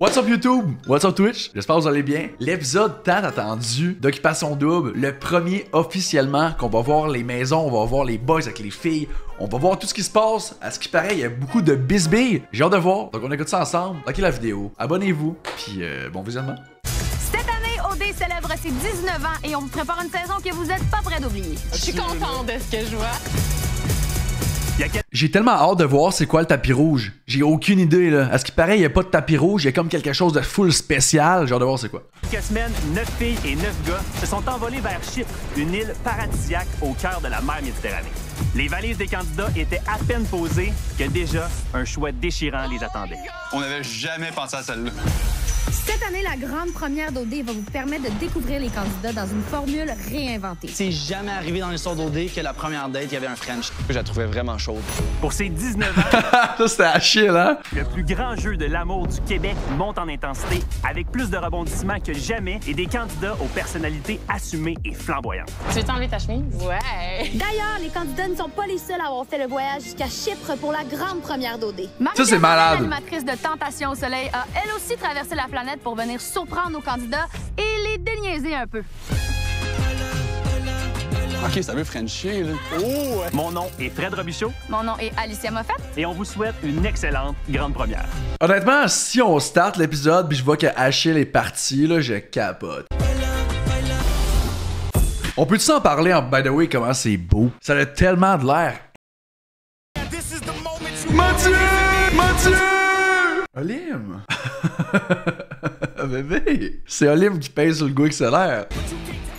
What's up YouTube? What's up Twitch? J'espère que vous allez bien. L'épisode tant attendu d'Occupation Double, le premier officiellement qu'on va voir les maisons, on va voir les boys avec les filles, on va voir tout ce qui se passe. À ce qui paraît, il y a beaucoup de bisbilles. J'ai hâte de voir, donc on écoute ça ensemble. Likez la vidéo, abonnez-vous, puis bon visionnement. Cette année, OD célèbre ses 19 ans et on vous prépare une saison que vous n'êtes pas prêts d'oublier. Je suis contente de ce que je vois. J'ai tellement hâte de voir c'est quoi le tapis rouge. J'ai aucune idée là. À ce qui paraît, il n'y a pas de tapis rouge, il y a comme quelque chose de full spécial. J'ai hâte de voir c'est quoi. Quelques semaines, 9 filles et 9 gars se sont envolés vers Chypre, une île paradisiaque au cœur de la mer Méditerranée. Les valises des candidats étaient à peine posées que déjà un choix déchirant les attendait. On n'avait jamais pensé à celle-là. Cette année, la grande première d'OD va vous permettre de découvrir les candidats dans une formule réinventée. C'est jamais arrivé dans l'histoire d'OD que la première date, il y avait un French. Je la trouvais vraiment chaude. Pour ses 19 ans, Ça c'était à chier là. le plus grand jeu de l'amour du Québec monte en intensité avec plus de rebondissements que jamais et des candidats aux personnalités assumées et flamboyantes. Tu veux t'enlever ta chemise? Ouais. D'ailleurs, les candidats ne sont pas les seuls à avoir fait le voyage jusqu'à Chypre pour la grande première d'OD. Ça, c'est malade. L'animatrice de Tentation au Soleil a elle aussi traversé la planète pour venir surprendre nos candidats et les déniaiser un peu. OK, ça veut Frencher, là. Oh, ouais. Mon nom est Fred Robichaud Mon nom est Alicia Moffett. et on vous souhaite une excellente grande première. Honnêtement, si on start l'épisode puis je vois que Achille est parti, là, je capote. On peut-tu s'en parler en by the way comment c'est beau? Ça a tellement de l'air. Mathieu! Mathieu! Olim! Bébé! C'est Olim qui pèse sur le goût XLR.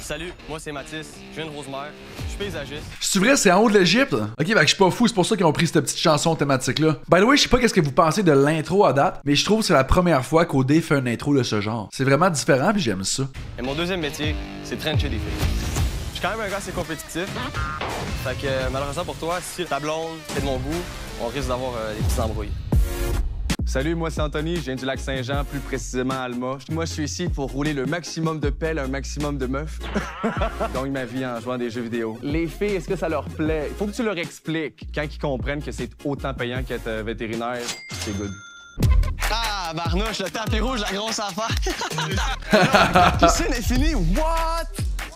Salut, moi c'est Mathis, je viens de Rosemère, je suis paysagiste. C'est vrai, c'est en haut de l'Égypte? Ok, bah je suis pas fou, c'est pour ça qu'ils ont pris cette petite chanson thématique-là. By the way, je sais pas qu'est-ce que vous pensez de l'intro à date, mais je trouve que c'est la première fois qu'OD fait une intro de ce genre. C'est vraiment différent puis j'aime ça. Et mon deuxième métier, c'est de trencher des filles. Je suis quand même un gars assez compétitif. Fait que malheureusement pour toi, si ta blonde est de mon goût, on risque d'avoir des petites embrouilles. Salut, moi c'est Anthony, je viens du lac Saint-Jean, plus précisément à Alma. Moi, je suis ici pour rouler le maximum de pelles, un maximum de meufs. Donc ma vie en jouant à des jeux vidéo. Les filles, est-ce que ça leur plaît? Il faut que tu leur expliques. Quand ils comprennent que c'est autant payant qu'être vétérinaire, c'est good. Ah, barnouche, le tapis rouge, la grosse affaire. La piscine est finie, what?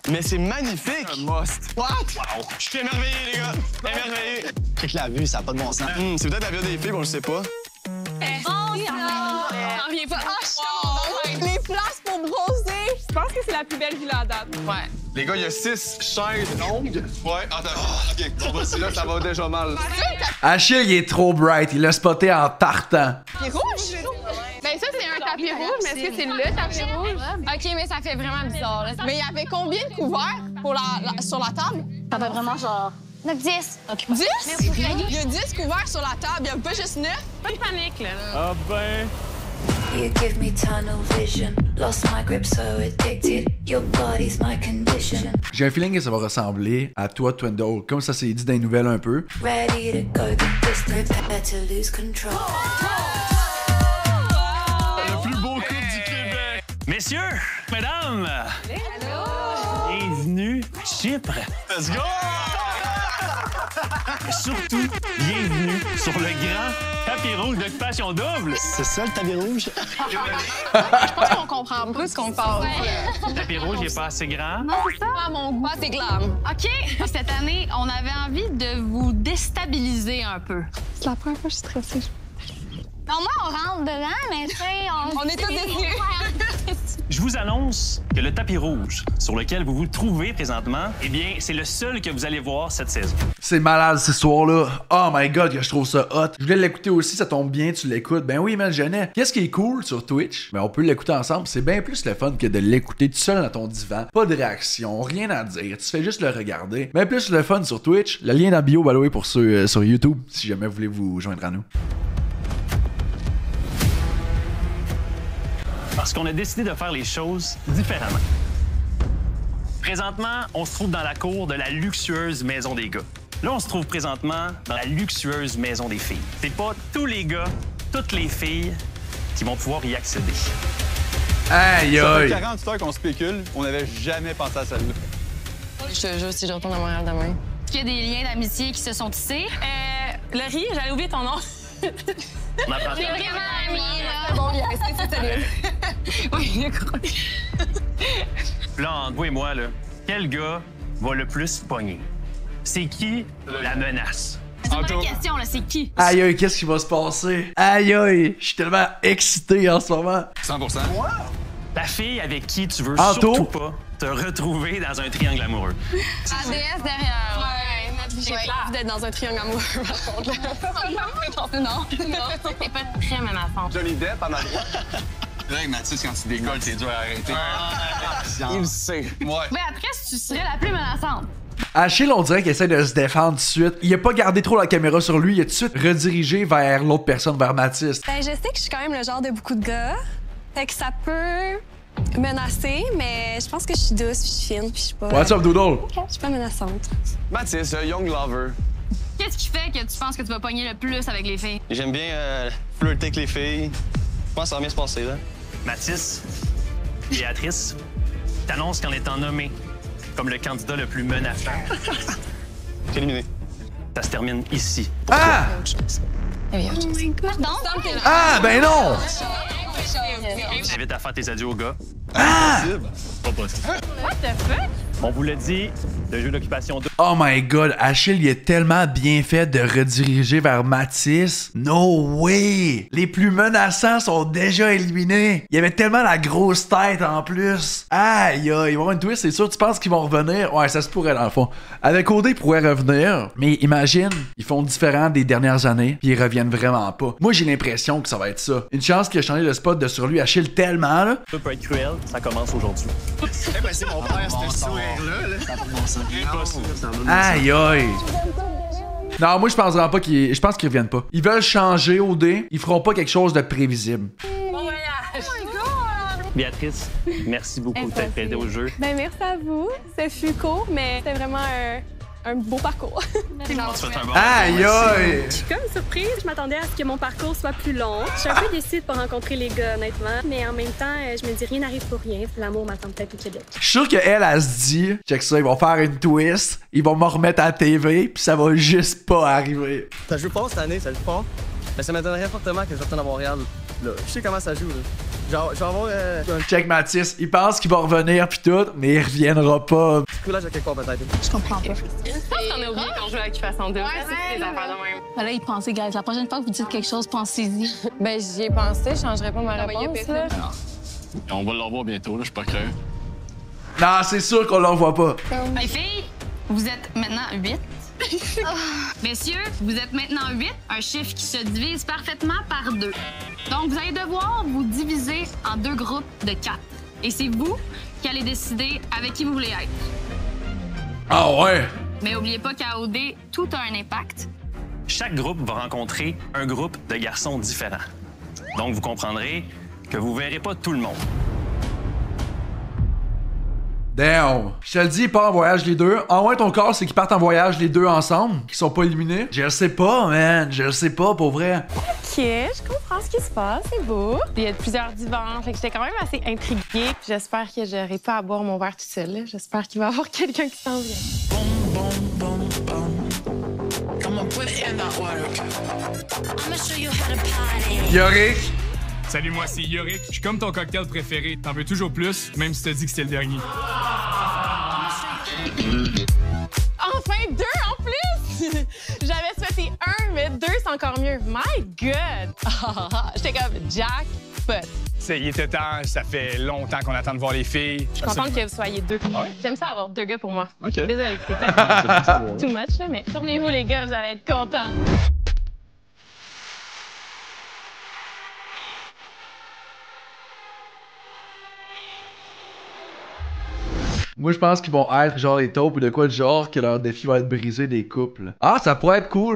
Mais c'est magnifique! Un must. What? Wow! Je suis émerveillé, les gars! Émerveillé! Check la vue, ça n'a pas de bon sens. C'est peut-être la vie des filles, on le sait pas. J'en reviens pas. Les places pour bronzer. Je pense que c'est la plus belle villa à date. Ouais. Les gars, il y a 6 chaises longues. Ouais, attends. OK, bon, voici là, ça va déjà mal. Achille, il est trop bright, il l'a spoté en partant. Tapis rouge? Ben ça, c'est un tapis rouge, mais est-ce que c'est le tapis rouge? OK, mais ça fait vraiment bizarre. Là. Mais il y avait combien de couverts pour sur la table? Ça fait vraiment genre 9-10. 10? Il y a 10 couverts sur la table, il n'y a pas juste 9. Pas de panique, là. Ah ben... You give me tunnel vision, lost my grip so addicted, your body's my condition. J'ai un feeling que ça va ressembler à toi, Twindle, comme ça s'est dit dans les nouvelles un peu. Ready to go the distance, prepare to lose control. Le plus beau couple du Québec! Messieurs, mesdames! Bienvenue à Chypre! Let's go! Et surtout, bienvenue sur le grand tapis rouge d'Occupation Double! C'est ça le tapis rouge? Je pense qu'on comprend pas ce qu'on parle. Le tapis rouge, il est pas assez grand. C'est ça, à mon goût. C'est glam. OK, cette année, on avait envie de vous déstabiliser un peu. C'est la première fois que je suis stressée. Non, moi, on rentre dedans, mais tu sais, On est tous déçus. Je vous annonce que le tapis rouge sur lequel vous vous trouvez présentement, eh bien, c'est le seul que vous allez voir cette saison. C'est malade cette histoire-là. Oh my god, que je trouve ça hot. Je voulais l'écouter aussi, ça tombe bien, tu l'écoutes. Ben oui, man, Jeannet. Qu'est-ce qui est cool sur Twitch? Ben on peut l'écouter ensemble. C'est bien plus le fun que de l'écouter tout seul dans ton divan. Pas de réaction, rien à dire. Tu fais juste le regarder. Ben plus le fun sur Twitch. Le lien dans la bio, by the way, pour ceux sur YouTube, si jamais vous voulez vous joindre à nous. Parce qu'on a décidé de faire les choses différemment. Présentement, on se trouve dans la cour de la luxueuse maison des gars. Là, on se trouve présentement dans la luxueuse maison des filles. C'est pas tous les gars, toutes les filles qui vont pouvoir y accéder. Aïe Ça fait aïe! 40 heures qu'on spécule, on n'avait jamais pensé à celle-là. Je te jure, si je retourne à Montréal demain. Est-ce qu'il y a des liens d'amitié qui se sont tissés? Laurie, j'allais oublier ton nom. On apprend C'est ça. vraiment ami, là. Bon, bien, c'est solide. Oui, Puis là, entre vous et moi, là, quel gars va le plus pogner? C'est qui la menace? C'est une vraie question, là. C'est qui? Aïe aïe, qu'est-ce qui va se passer? Aïe aïe, je suis tellement excité en ce moment. 100%. La fille avec qui tu veux Anto? surtout pas te retrouver dans un triangle amoureux. ADS derrière. Ouais, j'ai peur d'être dans un triangle amoureux, par contre. Non. C'est pas très menaçant. Johnny Depp à ma droite. Là, avec Mathis, quand tu décolles, c'est dur à arrêter. Il le sait. Ouais. Béatrice, tu serais la plus menaçante. Achille, on dirait qu'il essaie de se défendre tout de suite. Il a pas gardé trop la caméra sur lui, il a tout de suite redirigé vers l'autre personne, vers Mathis. Ben, je sais que je suis quand même le genre de beaucoup de gars. Fait que ça peut menacer, mais je pense que je suis douce, puis je suis fine, puis je suis pas... What's up, Doodle? Je suis pas menaçante. Mathis, young lover. Qu'est-ce qui fait que tu penses que tu vas pogner le plus avec les filles? J'aime bien flirter avec les filles. Je pense que ça va bien se passer, là. Mathis, Béatrice, t'annonces qu'en étant nommé comme le candidat le plus menaçant, T'es éliminé. ça se termine ici. Ah! Pardon? Ah, ben non! Je t'invite à faire tes adieux aux gars. Ah! Pas possible. What the fuck? On vous l'a dit, le jeu d'occupation 2. Oh my god, Achille, il est tellement bien fait de rediriger vers Mathis. No way! Les plus menaçants sont déjà éliminés. Il y avait tellement la grosse tête en plus. Aïe, aïe, il va y avoir une twist, c'est sûr. Tu penses qu'ils vont revenir? Ouais, ça se pourrait dans le fond. Avec OD, ils pourraient revenir. Mais imagine, ils font différent des dernières années, puis ils reviennent vraiment pas. Moi, j'ai l'impression que ça va être ça. Une chance qu'il a changé le spot de sur lui, Achille, tellement, là. Ça peut être cruel, ça commence aujourd'hui. Eh ben, c'est mon père, c'était ce sourire-là. Aïe aïe! Non, moi je pense vraiment pas qu'ils. Je pense qu'ils reviennent pas. Ils veulent changer OD, ils feront pas quelque chose de prévisible. Béatrice, merci beaucoup de t'être aidée au jeu. Ben, merci à vous. Ça fut court, mais c'était vraiment un beau parcours. Tu fais un bon Aïe aïe! Je suis comme surprise. Je m'attendais à ce que mon parcours soit plus long. Je suis un peu déçue de pas rencontrer les gars, honnêtement. Mais en même temps, je me dis rien n'arrive pour rien. L'amour m'attend peut-être au Québec. Je suis sûr qu'elle, elle se dit, check ça, ils vont faire une twist, ils vont me remettre à la TV, puis ça va juste pas arriver. Ça joue pas cette année, ça joue pas. Mais ça m'étonnerait fortement que je retourne à Montréal. Là, je sais comment ça joue, là. Genre, je vais avoir un Check Mathis, il pense qu'il va revenir pis tout, mais il reviendra pas. petit coulage à quelque part, peut-être. Je comprends pas. Je pense qu'on a oublié qu'on jouait à Occupation 2. C'est des affaires de même. Là, y pensez, guys. La prochaine fois que vous dites quelque chose, pensez-y. Ben, j'y ai pensé, je changerais pas ma réponse, là. On va le revoir bientôt, là, je suis pas creux. Non, c'est sûr qu'on l'envoie pas. Les filles, vous êtes maintenant 8. Messieurs, vous êtes maintenant 8, un chiffre qui se divise parfaitement par 2. Donc, vous allez devoir vous diviser en 2 groupes de 4. Et c'est vous qui allez décider avec qui vous voulez être. Ah ouais? Mais n'oubliez pas qu'à OD, tout a un impact. Chaque groupe va rencontrer un groupe de garçons différents. Donc, vous comprendrez que vous verrez pas tout le monde. Damn. Je te le dis, ils partent en voyage les deux. En moins, ton corps, c'est qu'ils partent en voyage les deux ensemble, qu'ils sont pas éliminés. Je le sais pas, man. Je le sais pas, pour vrai. OK, je comprends ce qui se passe. C'est beau. Il y a plusieurs divans. Fait que j'étais quand même assez intriguée. J'espère que j'aurai pas à boire mon verre toute seule. Là. J'espère qu'il va y avoir quelqu'un qui s'en vient. Yorick. Salut, moi c'est Yorick. Je suis comme ton cocktail préféré. T'en veux toujours plus, même si t'as dit que c'était le dernier. Enfin, 2 en plus! J'avais souhaité 1, mais 2, c'est encore mieux. My God! J'étais comme jackpot. Il était temps, ça fait longtemps qu'on attend de voir les filles. Je suis contente que vous soyez 2. J'aime ça avoir 2 gars pour moi. OK. Désolée, c'est too much, là, mais tournez-vous, les gars, vous allez être contents. Moi, je pense qu'ils vont être genre les taupes ou de quoi de genre que leur défi va être brisé des couples. Ah, ça pourrait être cool.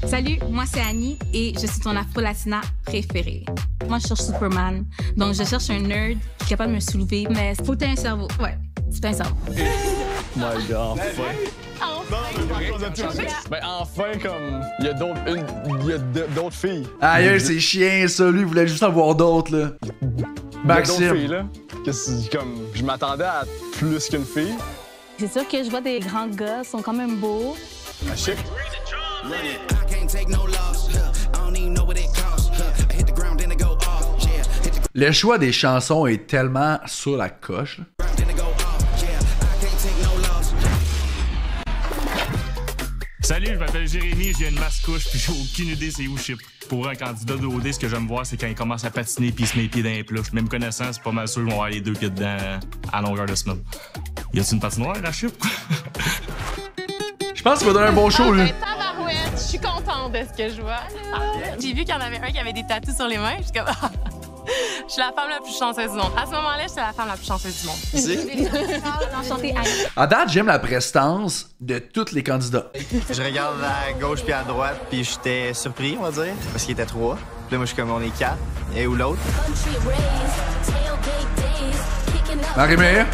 Salut, moi c'est Annie et je suis ton afro-latina préférée. Moi, je cherche Superman, donc je cherche un nerd qui est capable de me soulever, mais faut que t'aies un cerveau. Ouais, c'est un cerveau. My God, Ben enfin, comme, il y a d'autres filles. Aïe, c'est chiant ça, lui, il voulait juste en voir d'autres, là. Maxime. Il y a d'autres filles, là. Que comme, je m'attendais à plus qu'une fille. C'est sûr que je vois des grands gars, ils sont quand même beaux. Ah, shit. Le choix des chansons est tellement sur la coche. Salut, je m'appelle Jérémy, je viens de Mascouche, puis j'ai aucune idée c'est où je suis. Pour un candidat de OD, ce que j'aime voir, c'est quand il commence à patiner puis il se met les pieds dans les plouches. Même connaissant, c'est pas mal sûr qu'ils vont avoir les deux pieds dedans à longueur de semaine. Y a-t-il une patinoire à Chip? Je pense qu'il va donner un bon show, là. Tabarouette, je suis contente de ce que je vois. J'ai vu qu'il y en avait un qui avait des tatous sur les mains. Je suis comme, je suis la femme la plus chanceuse du monde. À ce moment-là, j'étais la femme la plus chanceuse du monde. Enchantée, Annie. À date, j'aime la prestance de tous les candidats. Je regarde à gauche puis à droite, puis j'étais surpris, on va dire, parce qu'il était 3. Puis là, moi, je suis comme, on est 4. Et ou l'autre? Marie-Mère.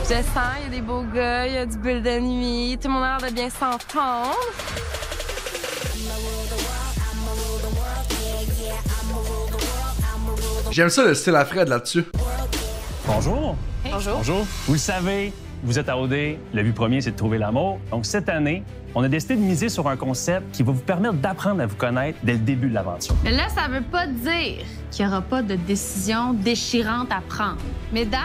Je sens, il y a des beaux gars, il y a du bulle de nuit, tout le monde a l'air de bien s'entendre. J'aime ça le style à Fred là-dessus. Bonjour. Hey. Bonjour. Bonjour. Vous le savez, vous êtes à OD, le but premier, c'est de trouver l'amour. Donc cette année, on a décidé de miser sur un concept qui va vous permettre d'apprendre à vous connaître dès le début de l'aventure. Mais là, ça veut pas dire qu'il n'y aura pas de décision déchirante à prendre. Mesdames,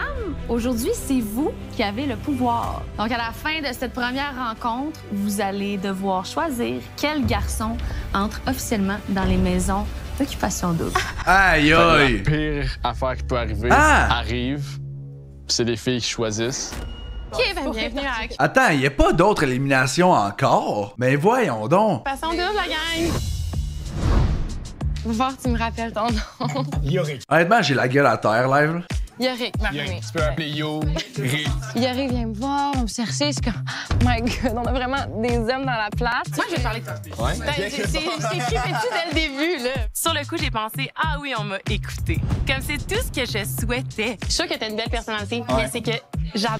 aujourd'hui, c'est vous qui avez le pouvoir. Donc, à la fin de cette première rencontre, vous allez devoir choisir quel garçon entre officiellement dans les maisons d'occupation double. Aïe, aïe! La pire affaire qui peut arriver arrive, puis c'est les filles qui choisissent. OK, ben bienvenue à... Attends, il n'y a pas d'autres éliminations encore? Mais voyons donc! Passons double, la gang! Voir, tu me rappelles ton nom. Yorick. Honnêtement, j'ai la gueule à terre, live. Là. Yorick, Marie. Tu peux appeler Yo, Rick. Yorick vient me voir, on me chercher, je suis comme, oh my God, on a vraiment des hommes dans la place. Moi, je vais parler de toi. Ouais. Ben, j'ai écrit dessus dès le début, là. Sur le coup, j'ai pensé, ah oui, on m'a écouté. Comme c'est tout ce que je souhaitais. Je suis sûre que t'as une belle personnalité, mais c'est que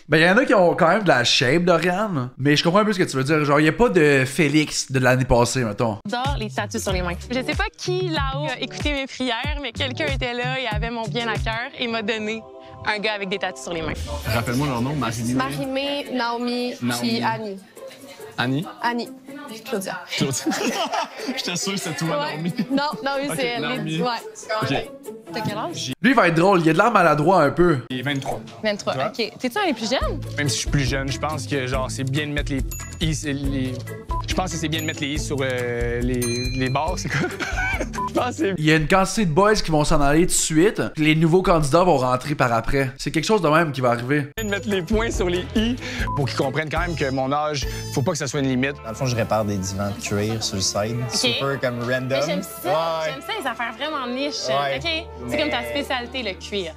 Ben, il y en a qui ont quand même de la shape d'Oriane, mais je comprends un peu ce que tu veux dire. Genre, il n'y a pas de Félix de l'année passée, mettons. J'adore les tatous sur les mains. Je sais pas qui là-haut a écouté mes prières, mais quelqu'un était là et avait mon bien à cœur et m'a donné un gars avec des tatous sur les mains. Rappelle-moi leur nom, Marie-Mé. Marie-Mé, Naomi, puis Annie. Annie? Annie. Claudia. Claudia. J'étais sûr que c'était toi, Naomi. Non, Naomi, Ok, c'est elle. Naomi. Ouais. OK. T'as quel âge? Lui, il va être drôle, il a de l'air maladroit un peu. Il est 23. 23, Toi? OK. T'es-tu un des plus jeunes? Même si je suis plus jeune, je pense que genre c'est bien de mettre les i. Je pense que c'est bien de mettre les i sur les barres, c'est quoi? Je pense que c'est... Il y a une quantité de boys qui vont s'en aller tout de suite, puis les nouveaux candidats vont rentrer par après. C'est quelque chose de même qui va arriver. De mettre les points sur les i pour qu'ils comprennent quand même que mon âge, faut pas que ça soit une limite. Dans le fond, je répare des divans de cuir sur le side. Super comme random. J'aime ça. J'aime ça, les affaires vraiment niches. Ouais. OK? C'est comme ta spécialité, le cuir.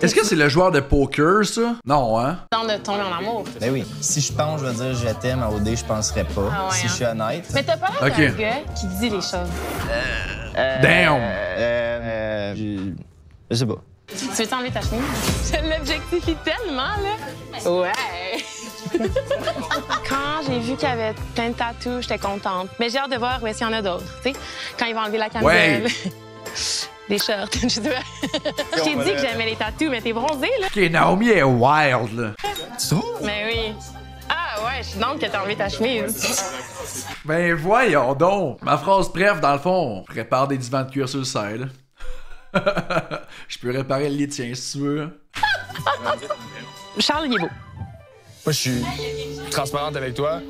Est-ce que c'est le joueur de poker, ça? Non, hein? Dans de tomber en amour. Ben oui. Si je pense, je vais dire je t'aime à OD, je penserais pas. Ah ouais, si hein. je suis honnête. Mais t'as pas l'air Ok. d'un gars qui dit les choses. Damn! Je sais pas. Tu veux t'enlever ta chemise? Je l'objectifie tellement, là. Ouais! Quand j'ai vu qu'il y avait plein de tatous, j'étais contente. Mais j'ai hâte de voir où est-ce qu'il y en a d'autres, tu sais. Quand ils vont enlever la camisole. Ouais. Des shorts, je sais pas. Je t'ai dit que j'aimais les tatous, mais t'es bronzé, là. Ok, Naomi est wild, là. Mais oui. Ah ouais, je suis donc que t'as enlevé ta chemise. Ben voyons donc! Ma phrase bref, dans le fond, prépare des divans de cuir sur le side. Je peux réparer le lit, tiens, si tu veux. Charles, il est beau. Moi, je suis transparente avec toi,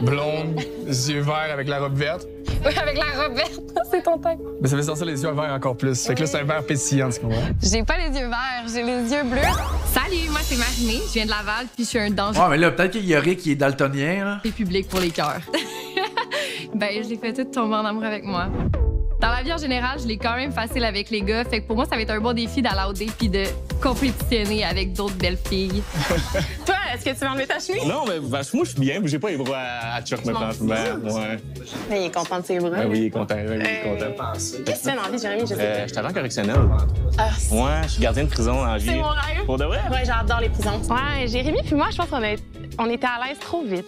blonde, yeux verts avec la robe verte. Oui, avec la robe verte. C'est ton teint. Mais ça fait sortir les yeux verts encore plus. Fait que là, c'est un vert pétillant, tu comprends? J'ai pas les yeux verts, j'ai les yeux bleus. Salut, moi c'est Marie-Mé, je viens de Laval, puis je suis un danger Ouais, mais là, peut-être qu'il y aurait qui est daltonien, là. public pour les cœurs. Ben, je les fais toutes tomber en amour avec moi. Dans la vie en général, je l'ai quand même facile avec les gars, fait que pour moi, ça va être un bon défi d'aller au dé puis de compétitionner avec d'autres belles filles. Toi, est-ce que tu veux enlever ta chemise? Non, mais moi, je suis bien. J'ai pas les bras à Chuck maintenant. Ouais. Mais il est content de ses bras. Ben oui, il est content. Il est content. Qu'est-ce que tu fais dans la vie, Jérémy? Je sais pas. Je suis agent correctionnel. Ah, Ouais, je suis gardien de prison en vie. c'est mon rêve. Pour de vrai? Ouais, j'adore les prisons. Ouais, Jérémy puis moi, je pense qu'on était à l'aise trop vite.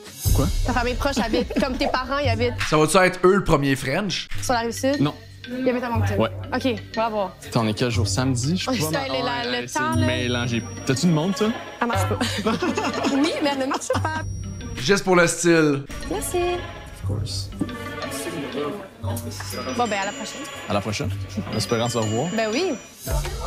Ta famille proche habite comme tes parents, ils habitent Ça va-tu être eux le premier French? sur la Rive-Sud? Non. Il y avait ta manque. Ouais. OK, bravo. T'en es quel jour? Samedi, je crois? Le temps, c'est là. mélangé. T'as-tu une montre, toi? Elle marche pas. Oui, mais elle ne marche pas. Juste pour le style. Merci. Of course. Bon, ben, à la prochaine. À la prochaine. En espérant te revoir. Ben oui.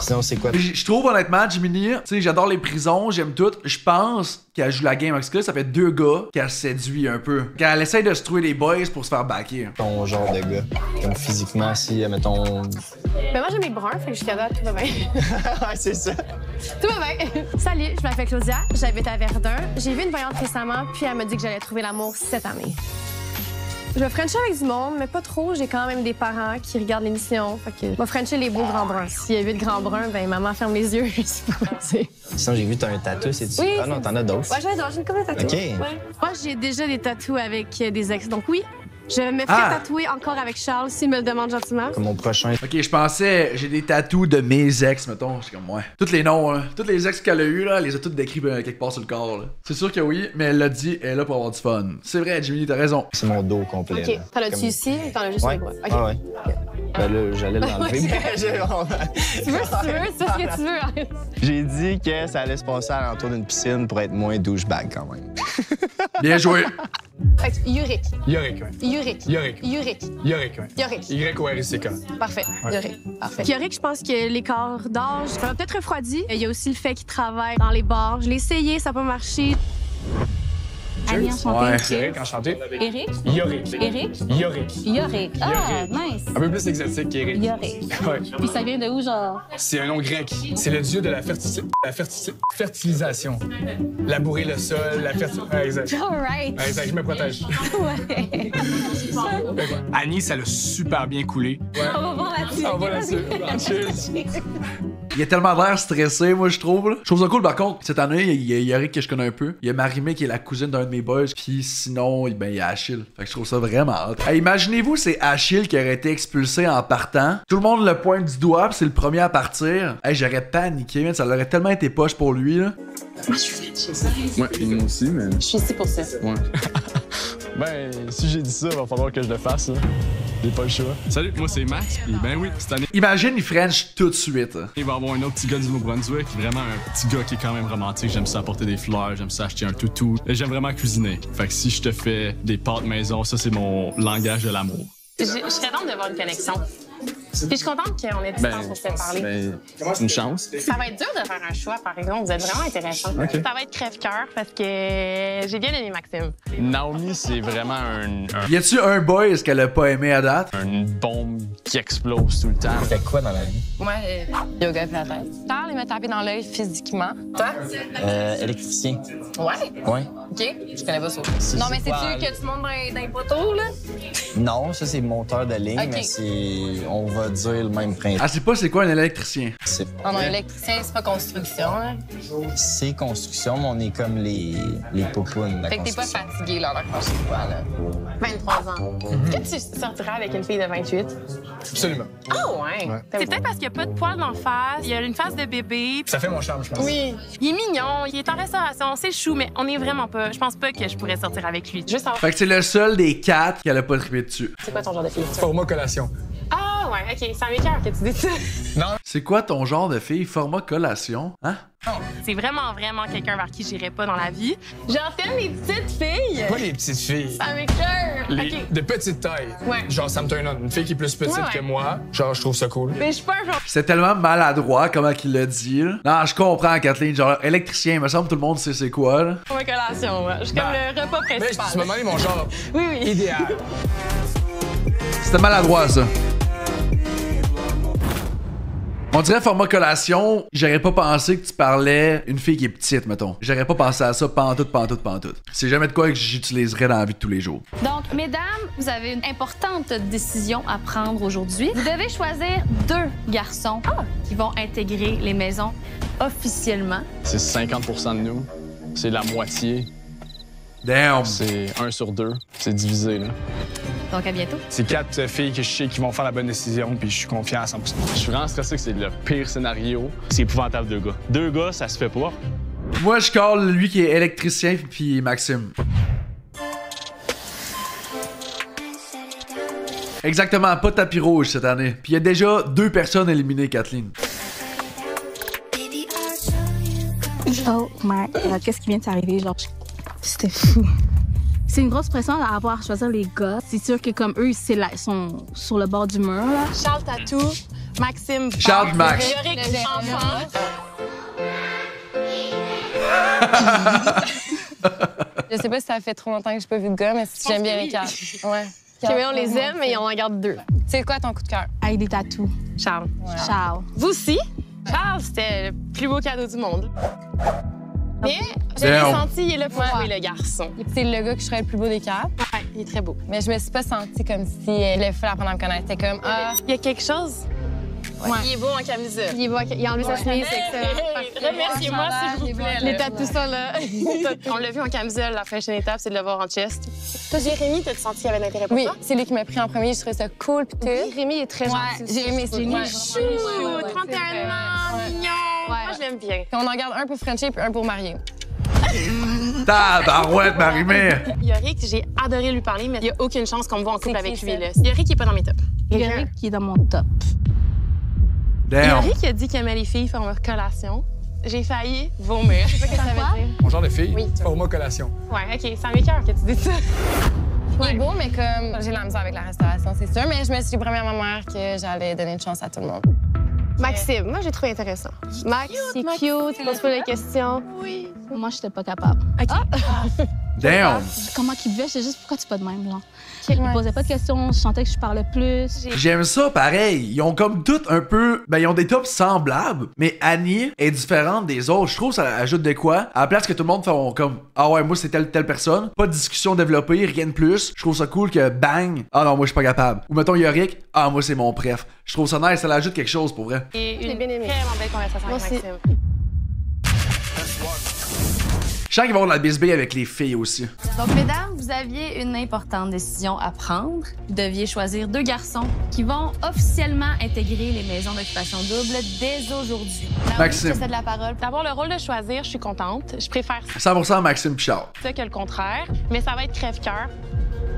Sinon, c'est quoi? Je trouve honnêtement, Jiminy, tu sais, j'adore les prisons, j'aime tout. Je pense qu'elle joue la game avec ce que ça fait 2 gars qu'elle séduit un peu. Qu'elle essaie de se trouver des boys pour se faire backer. Ton genre de gars. Comme physiquement, si, mettons. Ben, moi, j'aime les bruns, fait que jusqu'à date, tout va bien. Ouais, c'est ça. Tout va bien. Salut, je m'appelle Claudia, j'habite à Verdun. J'ai vu une voyante récemment, puis elle m'a dit que j'allais trouver l'amour cette année. Je vais frencher avec du monde, mais pas trop. J'ai quand même des parents qui regardent l'émission. Fait que je vais frencher les beaux grands bruns. S'il y a 8 grands bruns, ben maman ferme les yeux. Je sais pas quoi dire. Sinon, j'ai vu que t'as un tatou, c'est-tu? Oui. Ah non, t'en as d'autres. Ouais, j'adore, j'ai une couple de tatous. OK. Ouais. Moi, j'ai déjà des tatous avec des ex. Donc oui, je me ferai tatouer encore avec Charles s'il me le demande gentiment. Comme mon prochain. Ok, je pensais, j'ai des tatous de mes ex, mettons. C'est comme, ouais. Tous les noms, hein. Tous les ex qu'elle a eu, là, elle les a tous décrits quelque part sur le corps, là. C'est sûr que oui, mais elle l'a dit, elle est là pour avoir du fun. C'est vrai, Jimmy, t'as raison. C'est mon dos complet. OK. T'en as-tu Comme... ici ou t'en as juste sur les bras? OK. Ah ouais. Ben là, j'allais l'enlever. Tu veux, si tu veux, c'est ce que tu veux. J'ai dit que ça allait se passer à l'entour d'une piscine pour être moins douchebag quand même. Bien joué. Fait que Yorick. Yorick, ouais. Yorick. Yorick. Yorick. Yorick, ouais. Yorick. Y-O-R-I-C-K. Parfait. Ouais. Yorick. Parfait. Yorick, je pense que l'écart d'âge, ça va peut-être refroidi. Il y a aussi le fait qu'il travaille dans les bars. Je l'ai essayé, ça n'a pas marché. Annie, enchantée. Ouais. Yorick, enchanté. Eric? Yorick. Eric? Yorick. Yorick. Ah, nice. Un peu plus exotique qu'Eric. Yorick. Ouais. Puis ça vient de où, genre? C'est un nom grec. C'est le dieu de la fertilisation. Labourer le sol, la fertilisation. Ouais, exact. All right. Ouais, exact, je me protège. Ouais. Annie, ça l'a super bien coulé. Ouais. On va voir là-dessus. On va là-dessus. Cheers. Il a tellement l'air stressé, moi, je trouve. Là. Je trouve ça cool, par contre. Cette année, il y a Yorick que je connais un peu. Il y a Marimé qui est la cousine d'un de mes boys. Puis sinon, ben, il y a Achille. Fait que je trouve ça vraiment hot. Hey, imaginez-vous, c'est Achille qui aurait été expulsé en partant. Tout le monde le pointe du doigt, puis c'est le premier à partir. Hey, j'aurais paniqué, man. Ça aurait tellement été poche pour lui, là. Moi, je suis French. Ouais, et moi aussi, mais. Je suis ici pour ça. Ouais. Ben, si j'ai dit ça, il va falloir que je le fasse, là. J'ai pas le choix. Salut, moi c'est Max, puis ben oui, cette année. Imagine, il French tout de suite. Il va y avoir un autre petit gars du Nouveau-Brunswick, vraiment un petit gars qui est quand même romantique. J'aime ça apporter des fleurs, j'aime ça acheter un toutou. Et j'aime vraiment cuisiner. Fait que si je te fais des pâtes maison, ça c'est mon langage de l'amour. Je serais contente d'avoir une connexion. Puis je suis contente qu'on ait du temps pour se parler. C'est une chance. Ça va être dur de faire un choix, par exemple. Vous êtes vraiment intéressant. Okay. Ça va être crève-cœur parce que j'ai bien aimé Maxime. Naomi, c'est vraiment un... Y a-tu un boy qu'elle a pas aimé à date? Une bombe qui explose tout le temps. Tu fais quoi dans la vie? Moi, yoga et pilates. Charles, il m'a tapé dans l'œil physiquement. Toi? Électricien. Ouais? Ouais. OK. Je connais pas ça. C'est Non, mais quoi, c'est-tu que tu montes dans les poteaux, là? Non, ça c'est monteur de ligne, Ok. mais c'est, on va dire, le même principe. Ah, c'est pas c'est quoi un électricien? Non, non, électricien, c'est pas construction, hein? C'est construction, mais on est comme les poupounes de la Fait que t'es pas construction. fatigué, là, quand je sais pas, là. 23 ans. Est-ce que tu sortiras avec une fille de 28? Absolument. Ah, ouais. C'est peut-être parce qu'il n'y a pas de poils d'en face, il y a une face de bébé. Ça fait mon charme, je pense. Oui. Il est mignon, il est en restauration, c'est chou, mais on est vraiment pas. Je pense pas que je pourrais sortir avec lui. Juste en... Fait que c'est le seul des 4 qu'elle a pas trippé dessus. C'est quoi ton genre de fille? Format collation. Ah, ouais, OK. C'est un m'écoeure que tu dis ça. Non. C'est quoi ton genre de fille? Format collation? Hein? C'est vraiment quelqu'un vers qui j'irais pas dans la vie. Genre, t'aimes les petites filles? Pas les petites filles. Ça m'écoeure. Les OK. de petite taille. Ouais. Genre, ça me turn on. Une fille qui est plus petite Ouais. que moi. Genre, je trouve ça cool. Mais je suis pas un genre... C'est tellement maladroit comment qu'il l'a dit. Là. Non, je comprends, Kathleen. Genre, électricien, il me semble que tout le monde sait c'est quoi. Là. Format collation, ouais. Je suis comme le repas Mais principal. tu m'as demandé mon genre Oui, oui. idéal. C'était maladroit, ça. On dirait format collation, j'aurais pas pensé que tu parlais une fille qui est petite, mettons. J'aurais pas pensé à ça pantoute. C'est jamais de quoi que j'utiliserais dans la vie de tous les jours. Donc, mesdames, vous avez une importante décision à prendre aujourd'hui. Vous devez choisir 2 garçons qui vont intégrer les maisons officiellement. C'est 50% de nous. C'est la moitié. Damn! C'est 1 sur 2. C'est divisé, là. Donc, à bientôt. C'est 4 filles que je sais qui vont faire la bonne décision, puis je suis confiant à 100%. Je suis vraiment stressé que c'est le pire scénario. C'est épouvantable, 2 gars. 2 gars, ça se fait pas. Moi, je call lui qui est électricien, puis Maxime. Exactement, pas de tapis rouge cette année. Puis il y a déjà 2 personnes éliminées, Kathleen. Oh my god, qu'est-ce qui vient de t'arriver? Genre, c'était fou. C'est une grosse pression à avoir à choisir les gars. C'est sûr que comme eux, ils sont sur le bord du mur. Là. Charles Tatou, Maxime. Charles Max. Yorick, enfant. Je sais pas si ça fait trop longtemps que j'ai pas vu de gars, mais j'aime bien les 4. Ouais. On les aime, mais on en garde 2. C'est quoi ton coup de cœur? Avec des tatous. Charles. Ouais. Charles. Vous aussi? Charles, c'était le plus beau cadeau du monde. Mais je l'ai Damn. senti, il est là pour jouer, le garçon. C'est le gars que je serais le plus beau des 4. Ouais, il est très beau. Mais je me suis pas sentie comme si le feu apprendre à me connaître. C'était comme, ah, Il y a quelque chose. Ouais. Il est beau en camisole. Il a enlevé sa chemise, c'est excellent. Remerciez-moi, s'il vous plaît. Les tatous, ça, là. On l'a vu en camisole, la prochaine étape, c'est de le voir en chest. Toi, Jérémy, t'as-tu senti qu'il y avait de l'intérêt pour oui, toi? c'est lui qui m'a pris en premier. Je trouvais ça cool pis tout. Jérémy est très gentil. Jérémy, c'est lui. Chou, 31 ans, mignon. Moi, je l'aime bien. On en garde un pour Frenchie puis un pour marier. Tabarouette, Marie-Mé! Yorick, j'ai adoré lui parler, mais il n'y a aucune chance qu'on me voit en couple avec lui. Là. Yorick, il est pas dans mes tops. Yorick qui est dans mon top. Damn! Yorick a dit qu'il aimait les filles format collation. J'ai failli vomir. Je sais pas ce que ça veut dire. Mon genre de fille? Oui. Format collation. Ouais, OK. C'est un m'écoeure que tu dis ça. Il est beau, mais comme j'ai de la misère avec la restauration, c'est sûr. Mais je me suis promis à ma mère que j'allais donner une chance à tout le monde. Maxime, moi, j'ai trouvé intéressant. Max, c'est cute, il pose pas de questions. Oui. Moi, j'étais pas capable. OK. Damn! Comment qu'il buvait, c'est juste pourquoi tu pas de même, là. Il posait pas de questions, je sentais que je parlais plus. J'aime ça pareil. Ils ont comme toutes un peu. Ben, ils ont des tops semblables, mais Annie est différente des autres. Je trouve que ça ajoute de quoi. À la place que tout le monde fait comme ah ouais, moi c'est telle personne. Pas de discussion développée, rien de plus. Je trouve ça cool que bang. Ah non, moi je suis pas capable. Ou mettons Yorick. Ah, moi c'est mon préf. Je trouve ça nice, ça ajoute quelque chose pour vrai. Et une bien aimé. vraiment belle conversation avec Maxime. Je sens qu'ils vont avoir de la bisbille avec les filles aussi. Donc, mesdames, vous aviez une importante décision à prendre. Vous deviez choisir 2 garçons qui vont officiellement intégrer les maisons d'occupation double dès aujourd'hui. Maxime. Je te cède la parole. D'avoir le rôle de choisir, je suis contente. Je préfère 100% Maxime Pichard. ça que le contraire, mais ça va être crève-cœur.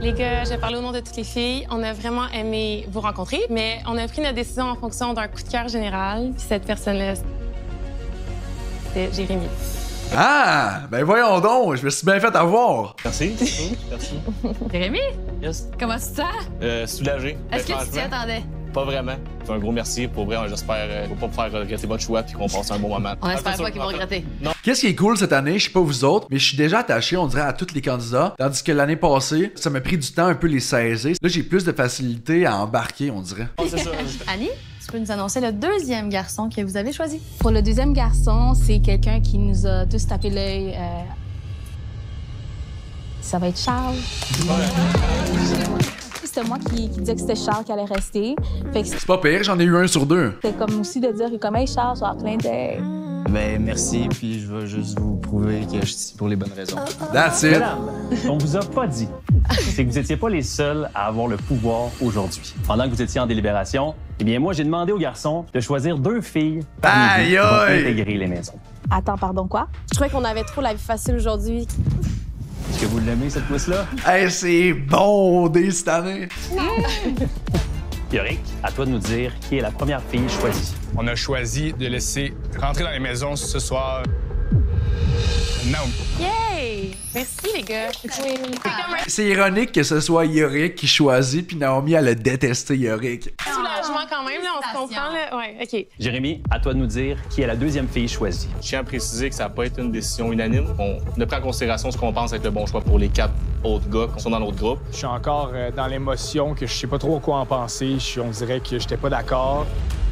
Les gars, je vais parler au nom de toutes les filles. On a vraiment aimé vous rencontrer, mais on a pris notre décision en fonction d'un coup de cœur général. Puis cette personne-là, c'est Jérémy. Ah! Ben voyons donc, je me suis bien fait avoir. Merci. Merci. Jérémy, Yes. comment tu te sens? Soulagé. Est-ce que tu t'y Franchement, attendais? Pas vraiment. Un gros merci. Pour vrai, j'espère qu'on va pas me faire regretter votre choix puis qu'on passe un bon moment. On espère pas qu'ils vont regretter. Non. Qu'est-ce qui est cool cette année, je sais pas vous autres, mais je suis déjà attaché, on dirait, à tous les candidats. Tandis que l'année passée, ça m'a pris du temps un peu les saisir. Là, j'ai plus de facilité à embarquer, on dirait. Oh, c'est ça. Annie, tu peux nous annoncer le 2e garçon que vous avez choisi? Pour le 2e garçon, c'est quelqu'un qui nous a tous tapé l'œil. Ça va être Charles. C'était moi qui disais que c'était Charles qui allait rester. C'est pas pire, j'en ai eu 1 sur 2. C'était comme aussi de dire que comme hey Charles, soit plein d'œil. Ben, merci, puis je vais juste vous prouver que je suis ici pour les bonnes raisons. That's it. Mesdames, on vous a pas dit, c'est que vous n'étiez pas les seuls à avoir le pouvoir aujourd'hui. Pendant que vous étiez en délibération, eh bien, moi, j'ai demandé aux garçons de choisir 2 filles parmi vous qui vont intégrer les maisons. Attends, pardon, quoi? Je trouvais qu'on avait trop la vie facile aujourd'hui. Est-ce que vous l'aimez, cette quiz-là? Hey, c'est bon dès cette année. Yorick, à toi de nous dire qui est la première fille choisie. On a choisi de laisser rentrer dans les maisons ce soir Naomi. Yay! Merci, les gars. C'est ironique que ce soit Yorick qui choisit, puis Naomi, elle a détesté Yorick. Soulagement quand même, là, on se comprend. Là. Ouais, OK. Jérémy, à toi de nous dire qui est la 2e fille choisie. Je tiens à préciser que ça n'a pas été une décision unanime. On a pris en considération ce qu'on pense être le bon choix pour les 4 autres gars qui sont dans notre groupe. Je suis encore dans l'émotion que je sais pas trop quoi en penser. On dirait que j'étais pas d'accord.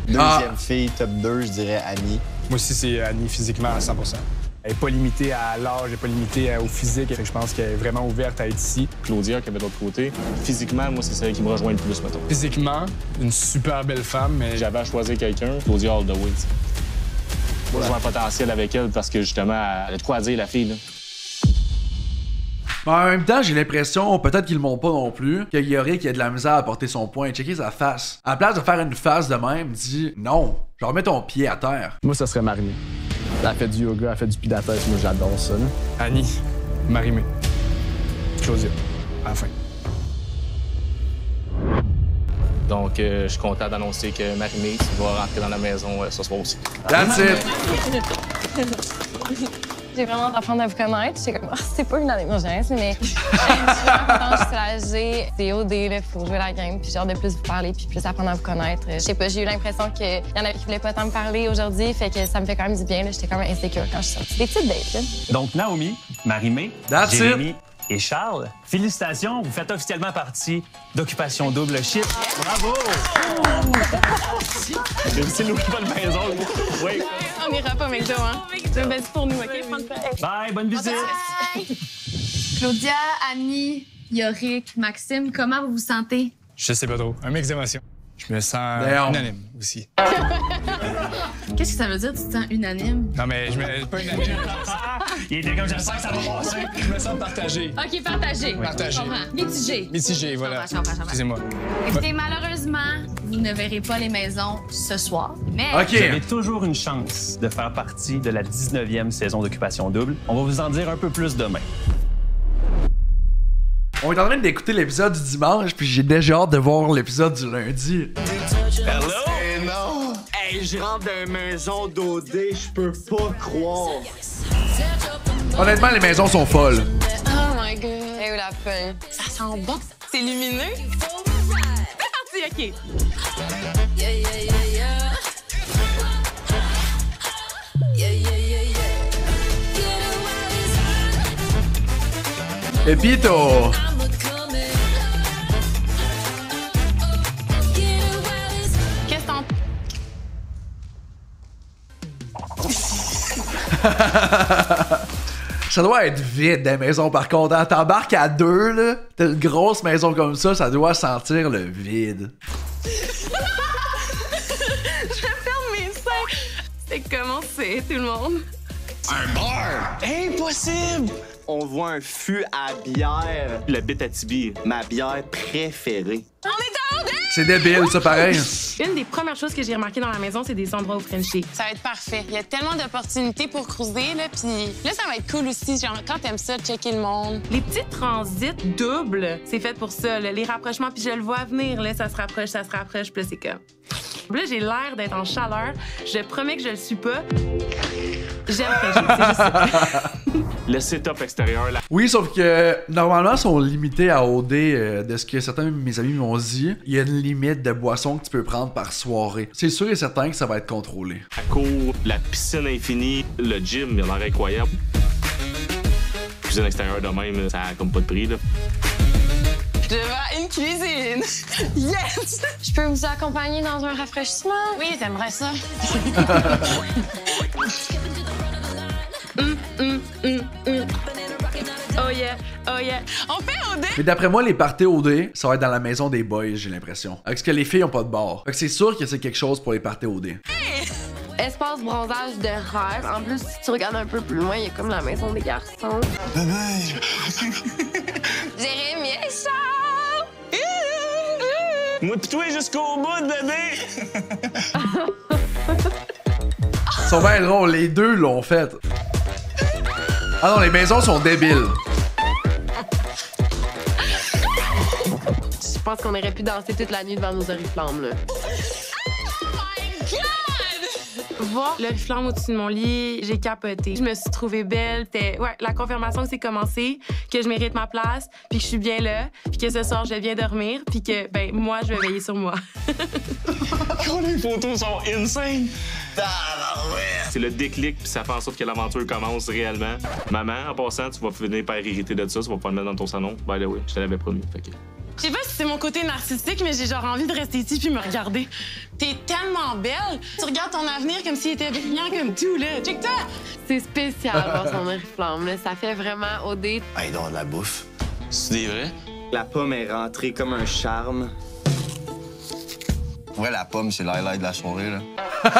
Deuxième fille, top 2, je dirais Annie. Moi aussi, c'est Annie physiquement à 100%. Elle n'est pas limitée à l'âge, elle n'est pas limitée au physique. Fait que je pense qu'elle est vraiment ouverte à être ici. Claudia, qui avait de l'autre côté. Physiquement, moi, c'est celle qui me rejoint le plus, mettons. Physiquement, une super belle femme, mais j'avais à choisir quelqu'un, Claudia all the way. Moi, je vois un potentiel avec elle parce que, justement, elle a de quoi dire, la fille, là. Mais en même temps, j'ai l'impression, peut-être qu'ils le montrent pas non plus, que Yorick a de la misère à porter son point. Checker sa face. À la place de faire une face de même, dis non. Genre, mets ton pied à terre. Moi, ça serait Marie-Mé. Elle fait du yoga, elle fait du pilates, moi j'adore ça. Là. Annie, Marie-Mé, Claudia, à la fin. Donc, je suis content d'annoncer que Marie-Mé va rentrer dans la maison ce soir aussi. That's it! J'ai vraiment hâte d'apprendre à vous connaître. J'étais comme, c'est pas une année. Non, j'ai rien, mais je suis vraiment contente, je suis soulagée. C'est OD là, pour jouer la game, puis j'ai hâte de plus vous parler, puis plus apprendre à vous connaître. Je sais pas, j'ai eu l'impression qu'il y en avait qui voulaient pas tant me parler aujourd'hui, fait que ça me fait quand même du bien. J'étais quand même insécure quand je suis sortie. Des petites dates, là. Donc, Naomi, Marie-Mé, Jérémy et Charles, félicitations, vous faites officiellement partie d'Occupation Double Shift. Bravo! C'est nous qui va le maison. Oui. On ira pas McDo, hein? Ben, c'est pour nous, OK? Bye, bonne visite! Claudia, Annie, Yorick, Maxime, comment vous vous sentez? Je sais pas trop. Un mix d'émotions. Je me sens unanime aussi. Qu'est-ce que ça veut dire, tu te sens unanime? Non, mais je me... Pas unanime. Il était comme, je sens que ça va passer. Je me sens partagé. OK, partagé. Partagé. Mitigé. Mitigé, voilà. Je comprends. Excusez-moi. Écoutez, malheureusement, vous ne verrez pas les maisons ce soir, mais... Vous avez toujours une chance de faire partie de la 19e saison d'Occupation Double. On va vous en dire un peu plus demain. On est en train d'écouter l'épisode du dimanche, puis j'ai déjà hâte de voir l'épisode du lundi. Hello? Hey, non! Hey, je rentre dans une maison d'OD, je peux pas croire. Honnêtement, les maisons sont folles. Oh my God. Hey, où la peine. Ça sent bon. C'est lumineux. C'est parti, OK. Pepito! Qu'est-ce que t'en... Ça doit être vide des maisons par contre. T'embarques à deux, là. T'as une grosse maison comme ça doit sentir le vide. Je ferme mes seins. C'est commencé, tout le monde. Un bar? Impossible! On voit un fût à bière. La bite à Tibi. Ma bière préférée. On est en C'est débile, ça, pareil. Une des premières choses que j'ai remarquées dans la maison, c'est des endroits au Frenchie. Ça va être parfait. Il y a tellement d'opportunités pour cruiser, là, puis là, ça va être cool aussi, genre, quand t'aimes ça, checker le monde. Les petits transits doubles, c'est fait pour ça, là. Les rapprochements, puis je le vois venir, là, ça se rapproche, puis là, c'est comme... Là, j'ai l'air d'être en chaleur. Je promets que je le suis pas. J'aime Frenchie, c'est juste ça. Le setup extérieur, là. Oui, sauf que normalement, ils sont limités à OD de ce que certains de mes amis m'ont dit. Il y a une limite de boissons que tu peux prendre par soirée. C'est sûr et certain que ça va être contrôlé. La cour, la piscine infinie, le gym, il a l'air incroyable. Cuisine extérieure de même, ça a comme pas de prix, là. Je vais à une cuisine. Yes! Je peux vous accompagner dans un rafraîchissement? Oui, t'aimerais ça. Oh yeah, oh yeah. On fait OD? Mais d'après moi, les parties OD, ça va être dans la maison des boys, j'ai l'impression. Parce que les filles ont pas de bar. Fait que c'est sûr que c'est quelque chose pour les parties OD. Hey! Espace bronzage de rêve. En plus, si tu regardes un peu plus loin, il y a comme la maison des garçons. Jérémy et Charles! Moi pis toi jusqu'au bout, bébé! Ils sont bien drôles, les deux l'ont fait. Ah non, les maisons sont débiles. Je pense qu'on aurait pu danser toute la nuit devant nos oriflammes, là. Voir l'oriflamme au-dessus de mon lit, j'ai capoté. Je me suis trouvée belle. C'était la confirmation que c'est commencé, que je mérite ma place, puis que je suis bien là, puis que ce soir, je viens dormir, puis que, ben, moi, je vais veiller sur moi. Oh, les photos sont insane! C'est le déclic, puis ça fait en sorte que l'aventure commence réellement. Maman, en passant, tu vas finir par hériter de ça, tu vas pas le mettre dans ton salon. Ben là, oui, je te l'avais promis. Fait que... Je sais pas si c'est mon côté narcissique, mais j'ai genre envie de rester ici puis me regarder. T'es tellement belle. Tu regardes ton avenir comme s'il était brillant comme tout, là. Check-toi! C'est spécial voir son oriflamme, là. Ça fait vraiment OD. Ah, il doit avoir de la bouffe. C'est vrai? La pomme est rentrée comme un charme. Ouais, la pomme, c'est l'highlight de la soirée, là. J'ai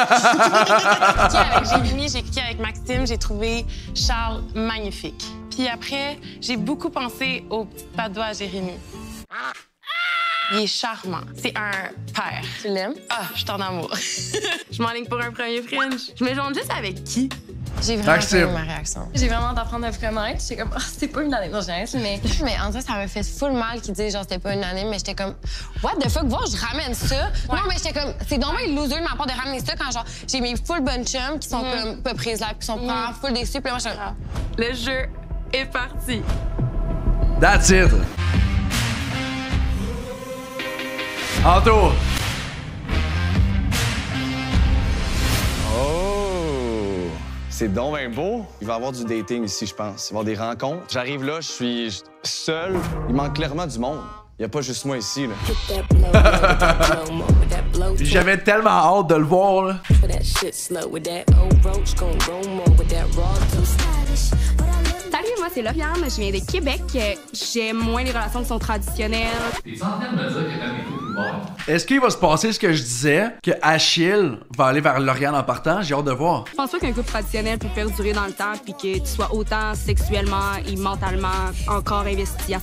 kické avec Jérémy, j'ai kické avec Maxime, j'ai trouvé Charles magnifique. Puis après, j'ai beaucoup pensé aux petites pattes doigts à Jérémy. Il est charmant. C'est un père. Tu l'aimes? Ah, je suis en amour. Je m'enligne pour un premier French. Je me joins juste avec qui? J'ai vraiment Maxime. aimé ma réaction. J'ai vraiment hâte d'apprendre à vous connaître. J'étais comme, c'est pas une année d'urgence, mais... Mais en vrai, ça m'a fait full mal qu'ils disent genre c'était pas une année, mais j'étais comme, what the fuck, voir, je ramène ça. Non, mais j'étais comme, c'est dommage loser de ma part de ramener ça quand genre j'ai mes full bonnes chums qui sont comme pas prises là, qui sont vraiment full déçus, puis moi, j'étais comme, le jeu est parti. That's it. Anto. Oh! C'est donc bien beau. Il va y avoir du dating ici, je pense. Il va y avoir des rencontres. J'arrive là, je suis seul. Il manque clairement du monde. Il n'y a pas juste moi ici, là. J'avais tellement hâte de le voir, là. Salut, moi c'est Lauriane, je viens de Québec. J'aime moins les relations qui sont traditionnelles. T'es en train de me dire que t'as mes coups ouverts? Est-ce qu'il va se passer ce que je disais, que Achille va aller vers Lauriane en partant? J'ai hâte de voir. Je pense pas qu'un couple traditionnel peut perdurer dans le temps puis que tu sois autant sexuellement et mentalement encore investi à 100%.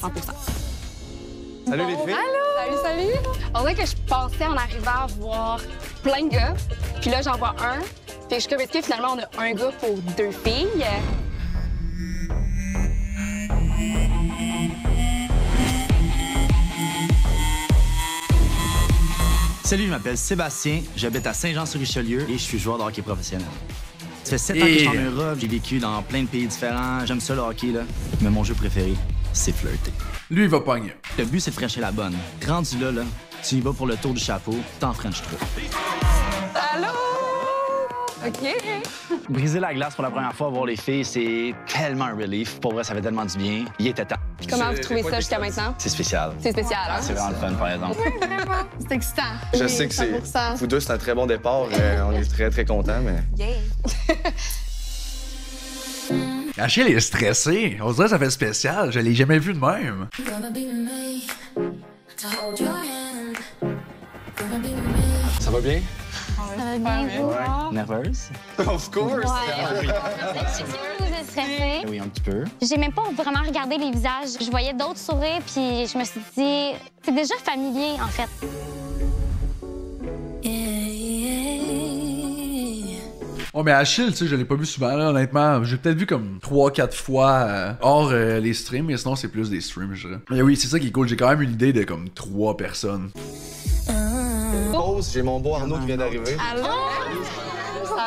Salut les filles. Allô! Salut! On dirait que je pensais en arrivant à voir plein de gars, puis là j'en vois un. Puis je suis comme, est-ce que finalement on a un gars pour 2 filles? Salut, je m'appelle Sébastien, j'habite à Saint-Jean-sur-Richelieu et je suis joueur de hockey professionnel. Ça fait 7 ans que je suis en Europe, j'ai vécu dans plein de pays différents, j'aime ça le hockey, là. Mais mon jeu préféré, c'est flirter. Lui, il va pogner. Le but, c'est de frencher la bonne. Rendu là, tu y vas pour le tour du chapeau, t'en frenches trop. Allô? OK. Briser la glace pour la première fois, voir les filles, c'est tellement un relief. Pour vrai, ça fait tellement du bien. Il était temps. Puis comment vous trouvez ça jusqu'à maintenant? C'est spécial. C'est spécial, hein? C'est vraiment le fun, par exemple. Oui, vraiment. C'est excitant. Je sais que c'est. Vous deux, c'est un très bon départ. On est très, très contents, mais. Yeah. Achille est stressé. On dirait que ça fait spécial. Je l'ai jamais vu de même. Ça va bien? Ça va bien. Nerveuse? Of course! Vous êtes stressée? Oui, un petit peu. J'ai même pas vraiment regardé les visages. Je voyais d'autres sourires, puis je me suis dit, c'est déjà familier, en fait. Oh, mais Achille, tu sais, je l'ai pas vu souvent, là, honnêtement. J'ai peut-être vu comme 3-4 fois hors les streams, mais sinon, c'est plus des streams, je dirais. Mais oui, c'est ça qui est cool. J'ai quand même une idée de comme 3 personnes. Pause, j'ai mon beau Arnaud qui vient d'arriver. Allô?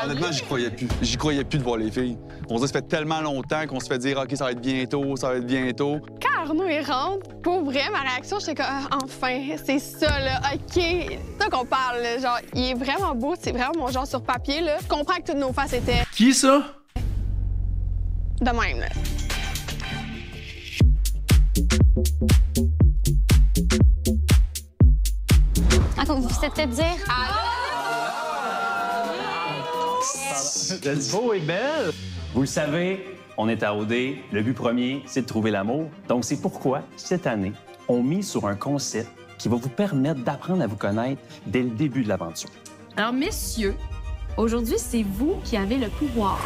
Honnêtement, j'y croyais plus. J'y croyais plus de voir les filles. On dirait que ça fait tellement longtemps qu'on se fait dire « OK, ça va être bientôt, ça va être bientôt ». Quand Arnaud il rentre, pour vrai, ma réaction, j'étais comme, enfin, c'est ça, là, OK. C'est ça qu'on parle, là. Genre, il est vraiment beau, c'est vraiment mon genre sur papier, là. Je comprends que toutes nos faces étaient Qui ça? de même, là. C'était de dire... Vous êtes beau et belle. Vous le savez, on est à OD. Le but premier, c'est de trouver l'amour. Donc, c'est pourquoi, cette année, on mise sur un concept qui va vous permettre d'apprendre à vous connaître dès le début de l'aventure. Alors, messieurs, aujourd'hui, c'est vous qui avez le pouvoir.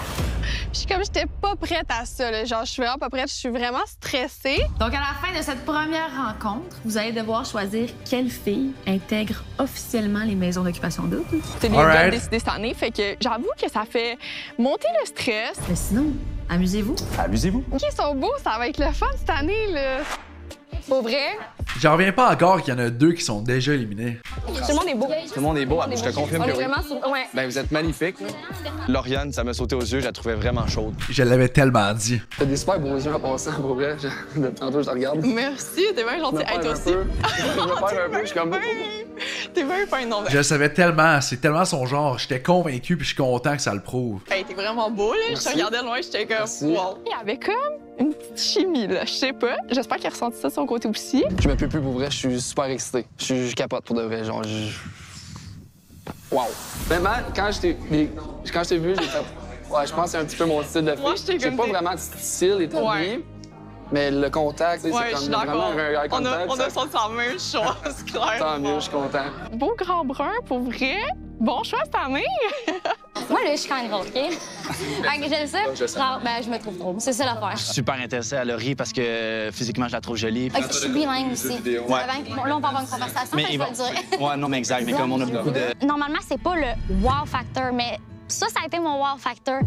Puis comme j'étais pas prête à ça, là. Genre, je suis vraiment pas prête, je suis vraiment stressée. Donc, à la fin de cette première rencontre, vous allez devoir choisir quelle fille intègre officiellement les maisons d'occupation double. C'est les gars décidés cette année, fait que j'avoue que ça fait monter le stress. Mais sinon, amusez-vous. Amusez-vous. OK, ils sont beaux, ça va être le fun cette année, là. Pour vrai? J'en reviens pas encore qu'il y en a 2 qui sont déjà éliminés. Tout le monde est beau. Tout le monde est beau. Je te confirme On que est oui. vraiment sur... Ouais. Ben, vous êtes magnifique. Lauriane, ça m'a sauté aux yeux, je la trouvais vraiment chaude. Je l'avais tellement dit. T'as des super beaux yeux en passant, pour vrai. Depuis tantôt, je te regarde. Merci, t'es bien gentil. Hey, toi aussi. Je me perds un peu, je suis comme... T'es bien fin, non? Je le savais tellement, c'est tellement son genre. J'étais convaincu puis je suis content que ça le prouve. Hey, t'es vraiment beau, là. Merci. Je te regardais de loin, j'étais comme, wow. Il y avait comme une petite chimie, là. Je sais pas. J'espère qu'il a ressenti ça de son côté aussi. Je me peux plus pour vrai, je suis super excité. Je capote pour de vrai, genre, wow. Vraiment, quand je t'ai vu, j'ai fait... Ouais, je pense que c'est un petit peu mon style de fille. J'ai pas vraiment de style établi, Ouais. mais le contact, c'est Ouais, je comme suis vraiment d'accord. un eye contact. On a senti la même chose, clair. Tant mieux, je suis content. Beau grand brun, pour vrai. Bon choix cette année. Moi, là, je suis quand même drôle, OK? J'aime ça. Je sais. Genre, ben, je me trouve drôle. C'est ça l'affaire. Je suis super intéressé à Laurie parce que physiquement, je la trouve jolie. Ok, je suis bilingue aussi. Ouais. Bon, là, on va avoir une conversation, Mais fait que je vais le dire. Ouais, non, mais exact. Mais comme on a beaucoup de... Normalement, c'est pas le wow factor, mais ça a été mon wow factor.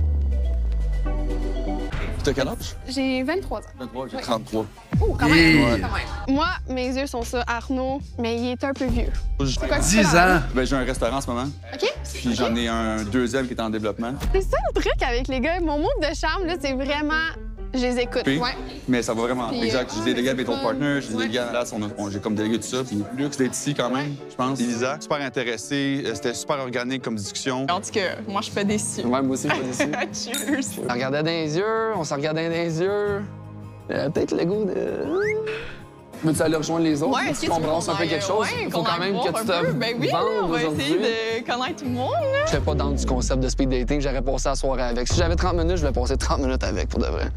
T'as quel âge? J'ai 23 ans. 23, j'ai 33. Oh, quand même. Hey. Quand même. Moi, mes yeux sont ça, Arnaud, mais il est un peu vieux. J'ai quoi, 10 ans. Ben, j'ai un restaurant en ce moment. OK? Puis j'en ai un deuxième qui est en développement. C'est ça le truc avec les gars. Mon mot de charme, là, c'est vraiment... Je les écoute. Puis, Ouais. mais ça va vraiment. Puis, Exact. J'ai délégué avec ton partner, j'ai Ouais. délégué à la j'ai comme délégué tout ça. Puis luxe d'être ici quand même, je pense. Elisa, super intéressée. C'était super organique comme discussion. En tout cas, moi, je suis pas déçue. Ouais, moi aussi, je suis pas déçu. Cheers! On regardait dans les yeux, on se regardait dans les yeux. Peut-être le goût de... Veux-tu aller rejoindre les autres? Ouais, est-ce que qu'on tu brasse un peu quelque chose? Ouais, Faut quand même que tu te Ben oui, là, on va essayer de connaître tout le monde, là. Je fais pas dans du concept de speed dating, j'aurais passé la soirée avec. Si j'avais 30 minutes, je vais passer 30 minutes avec, pour de vrai.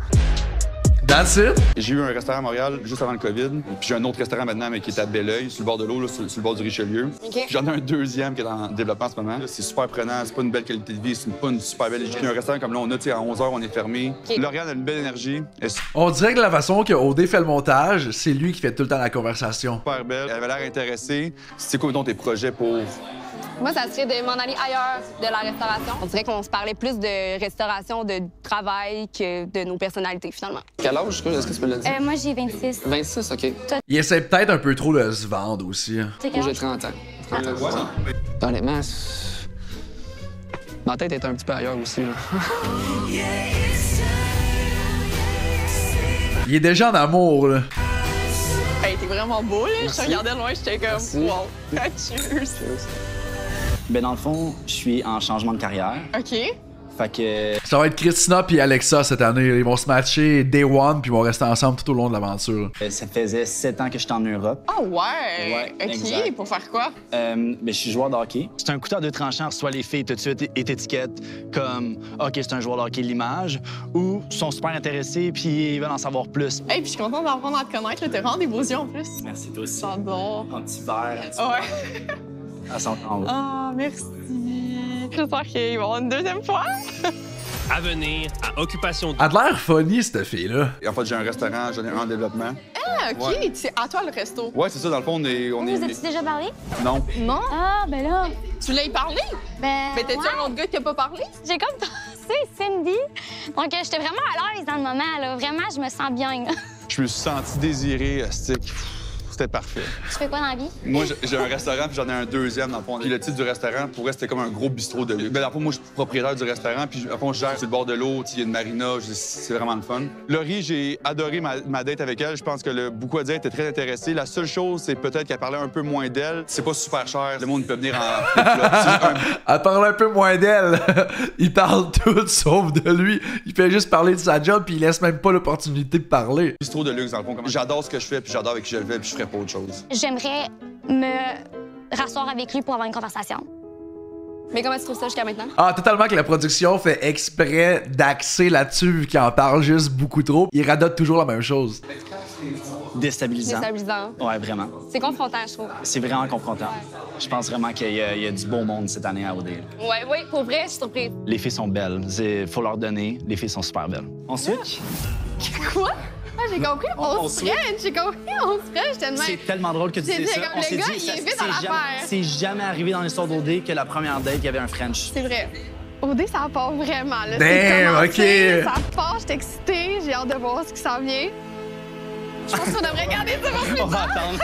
That's it? J'ai eu un restaurant à Montréal juste avant le COVID. Puis j'ai un autre restaurant maintenant, mais qui est à Belleuil, sur le bord de l'eau, là, sur le bord du Richelieu. OK. J'en ai un deuxième qui est en développement en ce moment. C'est super prenant, c'est pas une belle qualité de vie, c'est pas une super belle hygiène. Un restaurant comme là, on a, tu sais, à 11 h, on est fermé. OK. Lauriane a une belle énergie. Elle est On dirait que la façon que OD fait le montage, c'est lui qui fait tout le temps la conversation. super belle. Elle avait l'air intéressée. C'est quoi donc tes projets pour... Moi, ça serait de m'en aller ailleurs de la restauration. On dirait qu'on se parlait plus de restauration, de travail que de nos personnalités, finalement. Quel âge, est-ce que tu peux le dire? Moi, j'ai 26. 26, OK. Il essaie peut-être un peu trop de se vendre aussi. Hein. C'est Moi, j'ai quel 30 ans. 30 ans. Honnêtement, ma tête est un petit peu ailleurs aussi, là. Il est déjà en amour, là. Hey, t'es vraiment beau, là. Je te regardais loin, j'étais comme, Merci. wow. Cheers! Ben dans le fond, je suis en changement de carrière. OK. Fait que Ça va être Christina puis Alexa cette année. Ils vont se matcher day one puis ils vont rester ensemble tout au long de l'aventure. ça faisait 7 ans que j'étais en Europe. Ah ouais! Ouais, OK, exact. pour faire quoi? Ben, je suis joueur de hockey. C'est un couteau à deux tranchants, soit les filles tout de suite et t'étiquettent comme OK, c'est un joueur de hockey l'image, ou sont super intéressés puis ils veulent en savoir plus. Hey, puis je suis contente d'apprendre à te connaître, là. T'as vraiment des beaux yeux en plus. Merci toi aussi. J'adore. Un petit verre. Ouais. À s'entendre. Ah, merci. J'espère qu'il va y avoir une deuxième fois. À venir, à Occupation Elle a de l'air funny, cette fille-là. En fait, j'ai un restaurant, j'en ai un en développement. Ah, OK. Ouais. C'est à toi le resto. Ouais, c'est ça, dans le fond, on est... Vous as-tu déjà parlé? Non. Non? Ah, ben là. Tu voulais y parler? Ben. Mais t'es-tu ouais. un autre gars qui a pas parlé? J'ai comme pensé Cindy. Donc, j'étais vraiment à l'aise dans le moment, là. Vraiment, je me sens bien, là. Je me suis senti désiré, stick. C'était parfait. Tu fais quoi dans la vie? Moi, j'ai un restaurant, puis j'en ai un deuxième, dans le fond. Puis le titre du restaurant, pour vrai, c'était comme un gros bistrot de luxe. Ben, dans le fond, moi, je suis propriétaire du restaurant, puis dans le fond, je gère sur le bord de l'eau, il y a une marina, c'est vraiment le fun. Laurie, j'ai adoré ma date avec elle. Je pense que beaucoup à dire était très intéressée. La seule chose, c'est peut-être qu'elle parlait un peu moins d'elle. C'est pas super cher. Le monde peut venir en flip-flop. Elle parle un peu moins d'elle. Il parle tout sauf de lui. Il fait juste parler de sa job puis il laisse même pas l'opportunité de parler. Bistrot de luxe, dans le fond. J'adore ce que je fais, puis j'adore avec qui je le fais, puis je ferais pas autre chose. J'aimerais me rasseoir avec lui pour avoir une conversation. Mais comment tu trouves ça jusqu'à maintenant? Ah, totalement que la production fait exprès d'axer là-dessus vu qu'il en parle juste beaucoup trop. Il radote toujours la même chose. Déstabilisant. Déstabilisant. Ouais, vraiment. C'est confrontant, je trouve. C'est vraiment confrontant. Je pense vraiment qu'il y a du beau monde cette année à OD. Ouais, pour vrai, je suis surprise. Les filles sont belles. Faut leur donner. Les filles sont super belles. On switch? Quoi? Ah, j'ai compris, on On se freine, j'ai compris, on se freine, j'étais de même. C'est tellement drôle que tu J'ai dis dit, ça. comme le gars, il est vite dans l'affaire. C'est jamais arrivé dans l'histoire d'OD que la première date, il y avait un French. C'est vrai. OD, ça part vraiment, là. Damn, C'est commencé, OK. Ça part, je suis excitée, j'ai hâte de voir ce qui s'en vient. Je pense qu'on devrait regarder ça pour plus On va tard. attendre.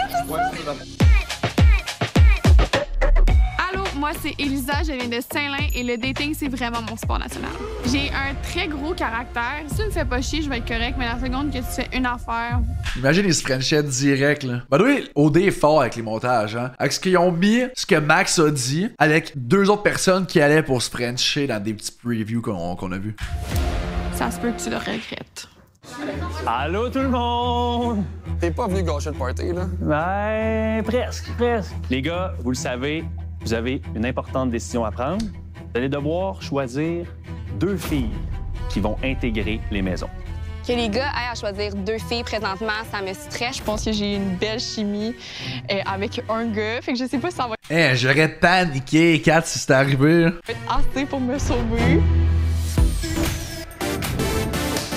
Allô, moi c'est Elisa, je viens de Saint-Lin et le dating c'est vraiment mon sport national. J'ai un très gros caractère. Si tu me fais pas chier, je vais être correct, mais la seconde que tu fais une affaire, Imagine, ils se frenchaient direct, là. By the way, OD est fort avec les montages, hein. Avec ce qu'ils ont mis, ce que Max a dit, avec deux autres personnes qui allaient pour se frencher dans des petits previews qu'on a vus. ça se peut que tu le regrettes. Allô tout le monde! T'es pas venu gâcher le party, là? Ben, presque. Les gars, vous le savez, vous avez une importante décision à prendre. Vous allez devoir choisir 2 filles qui vont intégrer les maisons. Que les gars aient à choisir 2 filles présentement, ça me stresse. Je pense que j'ai une belle chimie avec un gars. Fait que je sais pas si ça va Eh, j'aurais paniqué, Kat, si c'était arrivé. être assez pour me sauver.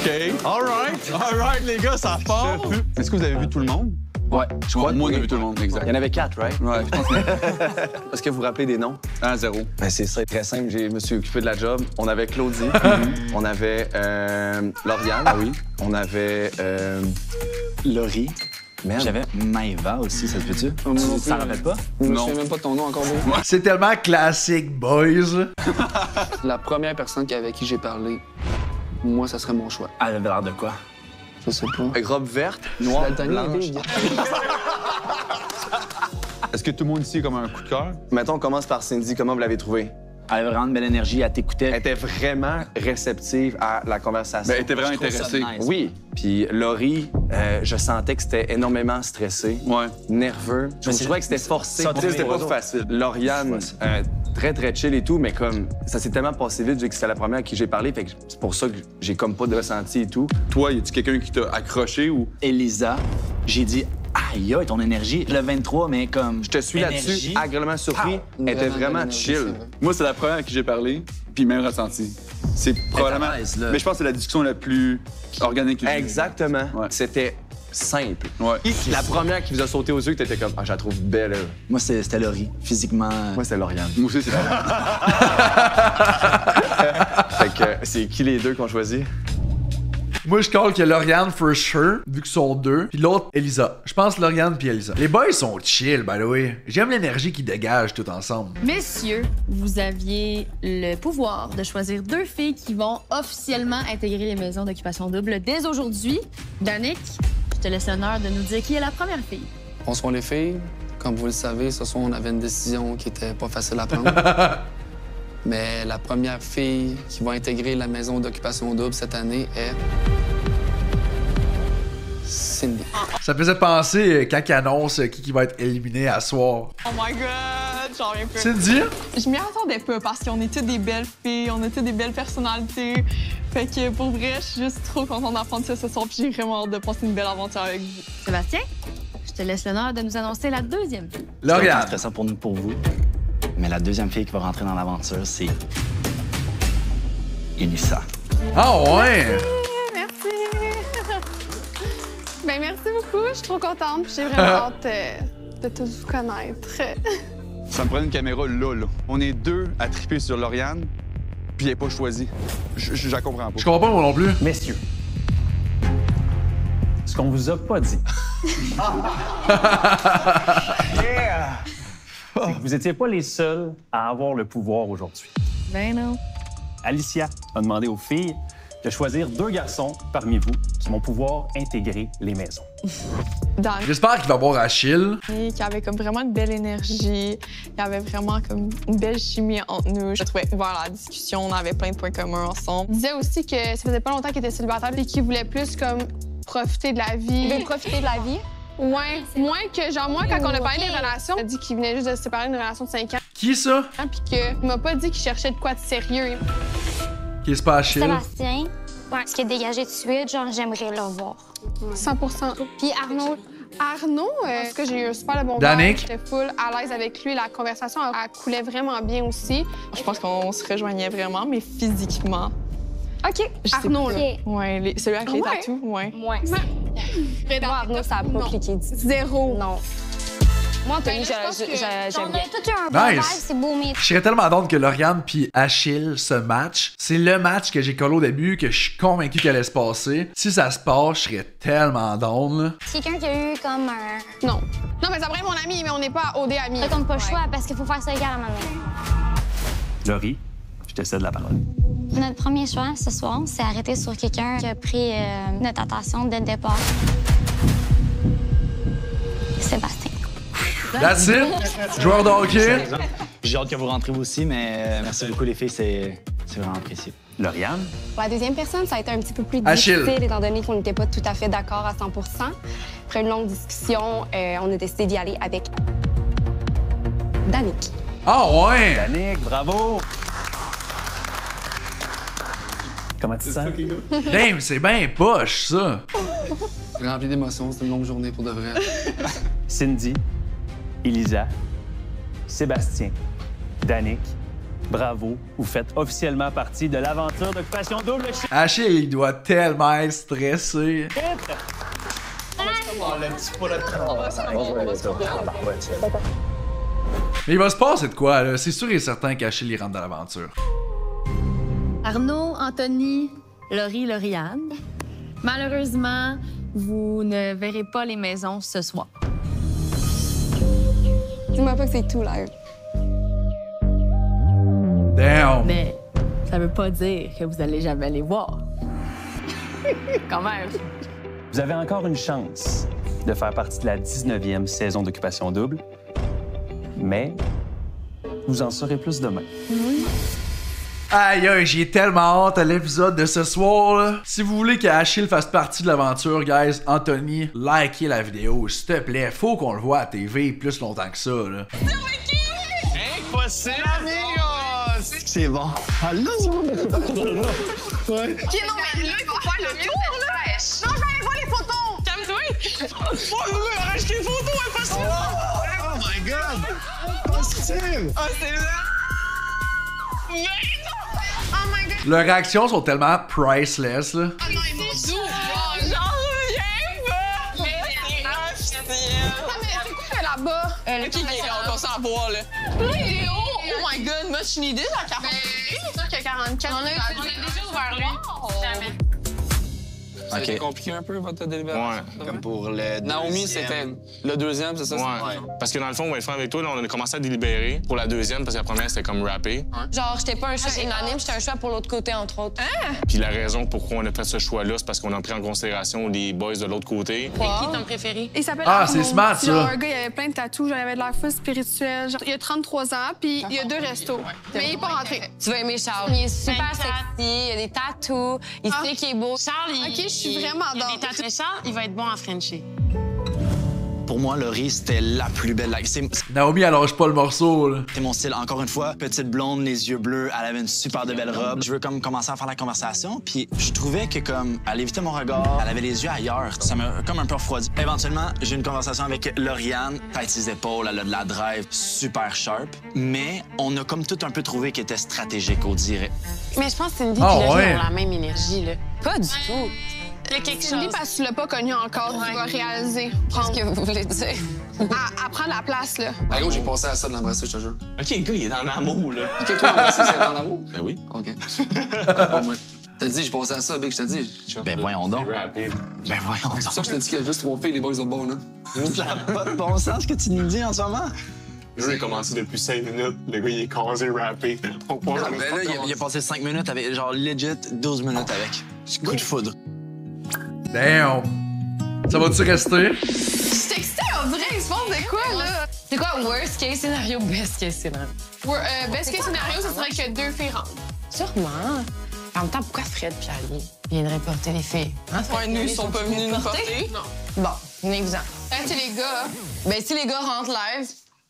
OK. All right, les gars, ça part. Est-ce que vous avez vu tout le monde? Ouais, je crois. Moi, on a vu tout le monde, exact. Il y en avait 4, right? Ouais, je pense que... Est-ce que vous vous rappelez des noms? 0. Ben, c'est ça, très simple. Je me suis occupé de la job. On avait Claudie. On avait Lauriane. Ah oui. On avait Laurie. J'avais Maëva aussi, ça se peut-tu? Tu t'en rappelles pas? Je me souviens même pas de ton nom encore, beau. C'est tellement classique, boys. La première personne avec qui j'ai parlé, moi, ça serait mon choix. Elle avait l'air de quoi? Je sais pas. Avec robe verte, noire, blanche. Est-ce que tout le monde ici a comme un coup de cœur? Mettons, on commence par Cindy. Comment vous l'avez trouvée? Elle avait vraiment de belle énergie, elle t'écoutait. Elle était vraiment réceptive à la conversation. Ben, elle était vraiment intéressée. Nice. Oui. Puis Laurie, je sentais que c'était énormément stressé, nerveux. Je trouvais que c'était forcé. C'était pas facile. Lauriane, très, très chill et tout, mais comme ça s'est tellement passé vite vu que c'était la première à qui j'ai parlé, fait que c'est pour ça que j'ai comme pas de ressenti et tout. Toi, y a-tu quelqu'un qui t'a accroché ou... Elisa, j'ai dit, aïe, aïe, ton énergie. Le 23, mais comme. Je te suis là-dessus, agréablement surpris. Elle était vraiment chill. Moi, c'est la première à qui j'ai parlé, puis même ressenti. C'est probablement... Mais je pense que c'est la discussion la plus organique que j'ai eue. Exactement. Ouais. C'était simple. Ouais. La première qui vous a sauté aux yeux, que t'étais comme, ah, je la trouve belle. Elle. Moi, c'était Laurie. Physiquement. Moi, c'était Lauriane. Moi aussi, c'est Lauriane. Fait que c'est qui les deux qu'on choisit? Moi, je call que Lauriane for sure, vu qu'ils sont deux. Puis l'autre, Elisa. Je pense Lauriane puis Elisa. Les boys sont chill, by the way. J'aime l'énergie qu'ils dégagent tout ensemble. Messieurs, vous aviez le pouvoir de choisir 2 filles qui vont officiellement intégrer les maisons d'occupation double dès aujourd'hui. Danick, je te laisse l'honneur de nous dire qui est la première fille. Bonsoir les filles. Comme vous le savez, ce soir, on avait une décision qui était pas facile à prendre. Mais la première fille qui va intégrer la maison d'occupation double cette année est... Cindy. Ça faisait penser quand ils annoncent qui va être éliminé à soir. Oh my god, j'en reviens plus. Cindy? Je m'y attendais pas parce qu'on était des belles filles, on était des belles personnalités. Fait que pour vrai, je suis juste trop contente d'apprendre ça ce soir puis j'ai vraiment hâte de passer une belle aventure avec vous. Sébastien, je te laisse l'honneur de nous annoncer la deuxième fille. Lauriane. C'est stressant pour nous, pour vous. Mais la deuxième fille qui va rentrer dans l'aventure, c'est Elisa. Ah ouais! Merci! Ben merci beaucoup, je suis trop contente, puis j'ai vraiment hâte de tous vous connaître. Ça me prend une caméra là. On est 2 à triper sur Lauriane, puis elle n'est pas choisie. Je la comprends pas. Je comprends pas moi non plus. Messieurs, ce qu'on vous a pas dit, c'est que vous étiez pas les seuls à avoir le pouvoir aujourd'hui. Ben non. Alicia a demandé aux filles de choisir 2 garçons parmi vous qui vont pouvoir intégrer les maisons. J'espère qu'il va boire Achille. Qui avait comme vraiment une belle énergie, il y avait vraiment comme une belle chimie entre nous. Je trouvais ouvert la discussion, on avait plein de points communs ensemble. Il disait aussi que ça faisait pas longtemps qu'il était célibataire et qu'il voulait plus comme profiter de la vie. Il veut profiter de la vie? Ouais, moins que genre moi quand on a parlé des relations, il a dit qu'il venait juste de se séparer d'une relation de 5 ans. Qui ça? Puis qu'il m'a pas dit qu'il cherchait de quoi de sérieux. Qui est pas Achille? Sébastien, ce qui est dégagé de suite, genre j'aimerais le voir. 100%. Puis Arnaud? Arnaud, en tout cas, j'ai eu un super bon Danick. J'étais full à l'aise avec lui. La conversation, elle coulait vraiment bien aussi. Je pense qu'on se rejoignait vraiment, mais physiquement. OK, Arnaud, là. Ouais, celui avec les Ouais. tatous, ouais. Moi, Arnaud, ça a pas cliqué. Zéro. Non. Moi, Anthony, j'aime bien. Tout un bon vibe, Nice. c'est beau, mais... Je serais tellement d'ordre que Lauriane puis Achille se match. C'est le match que j'ai collé au début, que je suis convaincu qu'elle allait se passer. Si ça se passe, je serais tellement d'ordre, là. C'est quelqu'un qui a eu comme un... Non. Non, mais ça pourrait être mon ami, mais on n'est pas OD amis. Ça compte pas le choix parce qu'il faut faire ça égal à ma mère. Laurie, je te cède la parole. Notre premier choix ce soir, c'est arrêter sur quelqu'un qui a pris notre attention dès le départ. Sébastien. That's it. Joueur de hockey. J'ai hâte que vous rentrez vous aussi, mais merci beaucoup les filles, c'est vraiment apprécié. Lauriane? La deuxième personne, ça a été un petit peu plus Achille. difficile, étant donné qu'on n'était pas tout à fait d'accord à 100 %. Après une longue discussion, on a décidé d'y aller avec Danick. Ah ouais! Danick, bravo! Comment tu te sens? Damn, c'est bien poche, ça. Rempli d'émotions, c'était une longue journée pour de vrai. Cindy, Elisa, Sébastien, Danick, bravo, vous faites officiellement partie de l'aventure d'Occupation Double. Achille, il doit tellement être stressé. Mais il va se passer de quoi, là? C'est sûr et certain qu'Achille rentre dans l'aventure. Arnaud, Anthony, Laurie, Lauriane. Malheureusement, vous ne verrez pas les maisons ce soir. Dis-moi pas que c'est tout live. Damn! Mais ça veut pas dire que vous allez jamais les voir. Quand même. Vous avez encore une chance de faire partie de la 19e saison d'Occupation Double, mais vous en saurez plus demain. Aïe aïe, j'ai tellement hâte à l'épisode de ce soir là. Si vous voulez qu'Achille fasse partie de l'aventure, guys, Anthony, likez la vidéo, s'il te plaît. Faut qu'on le voit à TV plus longtemps que ça, là. Impossible! C'est bon. Allô? Ok, non, mais là, il faut faire le tour, là! Non, je vais aller voir les photos! Calme-toi! Oh, arrache tes photos, impossible! Oh my god! Impossible! Ah, c'est là! Oh my god! Leurs réactions sont tellement priceless, là. Ah non, ils m'ont doux! J'en reviens pas! Mais c'est c'est quoi que là-bas? Ok, on commence à voir, là. Vidéo! Oh my god, moi, je suis une idée dans 40. C'est sûr qu'il y a 44. On a déjà ouvert là. Jamais. Ça a été compliqué un peu, votre délibération? Ouais. Comme pour le Naomi, c'était le deuxième, c'est ça? Ouais. Parce que dans le fond, on va être franc avec toi, là, on a commencé à délibérer pour la deuxième parce que la première, c'était comme rappé. Genre, j'étais pas un choix unanime, j'étais un choix pour l'autre côté, entre autres. Puis la raison pourquoi on a fait ce choix-là, c'est parce qu'on a pris en considération les boys de l'autre côté. C'est qui ton préféré? Il s'appelle Ah, Arnaud. c'est smart, ça. Genre, un gars, il avait plein de tatous, genre, il avait de l'air full spirituel. Genre, il a 33 ans, puis il y a 2 restos. Mais il est pas rentré. Tu vas aimer Charles. Il est super sexy, il a des tatous, il sait qu'il est beau. Charles, Ok, je suis vraiment il a dans. des tatous. Mais Charles, il va être bon en Frenchie. Pour moi, Laurie, c'était la plus belle. Naomi, elle lâche pas le morceau, là. C'est mon style. Encore une fois, petite blonde, les yeux bleus, elle avait une super de belle robe. Je veux comme commencer à faire la conversation, puis je trouvais que comme elle évitait mon regard, elle avait les yeux ailleurs. Ça m'a comme un peu refroidi. Éventuellement, j'ai une conversation avec Lauriane, tête ses épaules, elle a de la drive, super sharp. Mais on a comme tout un peu trouvé qu'elle était stratégique, on dirait. Mais je pense que Cindy et Ah, Laurie ouais. ont la même énergie, là. Pas du tout. Il y a quelque chose. Parce que tu l'as pas connu encore, tu vas réaliser. Qu'est-ce que vous voulez dire? À prendre la place, là. Ah, gros, j'ai pensé à ça de l'embrasser, je te jure. OK, le gars, il est dans l'amour, là. Ok, toi, l'embrasser, c'est dans l'amour? Ben oui. OK. Bon, moi, t'as dit, j'ai pensé à ça, Big, je te dis. Ben voyons donc. Ben voyons C'est ça que je te dis qu'il y a juste 3 filles, les boys au bon, là. Ça n'a pas de bon sens ce que tu nous dis en ce moment. Le jeu a commencé depuis 5 minutes. Le gars, il est casé rappé. On pense à Ben là, il a passé 5 minutes avec, genre legit 12 minutes avec. Coup de foudre. Damn! Ça va-tu rester? Je suis excitée, on dirait, il se passe de quoi, là? C'est quoi worst case scénario, best case scénario? Best case scénario, ce serait que 2 filles rentrent. Sûrement. En même temps, pourquoi Fred et Ali viendraient porter les filles? Hein, Ouais, nous, ils sont pas venus nous porter. Non. Bon, venez-vous-en. C'est les gars. Ben, si les gars rentrent live,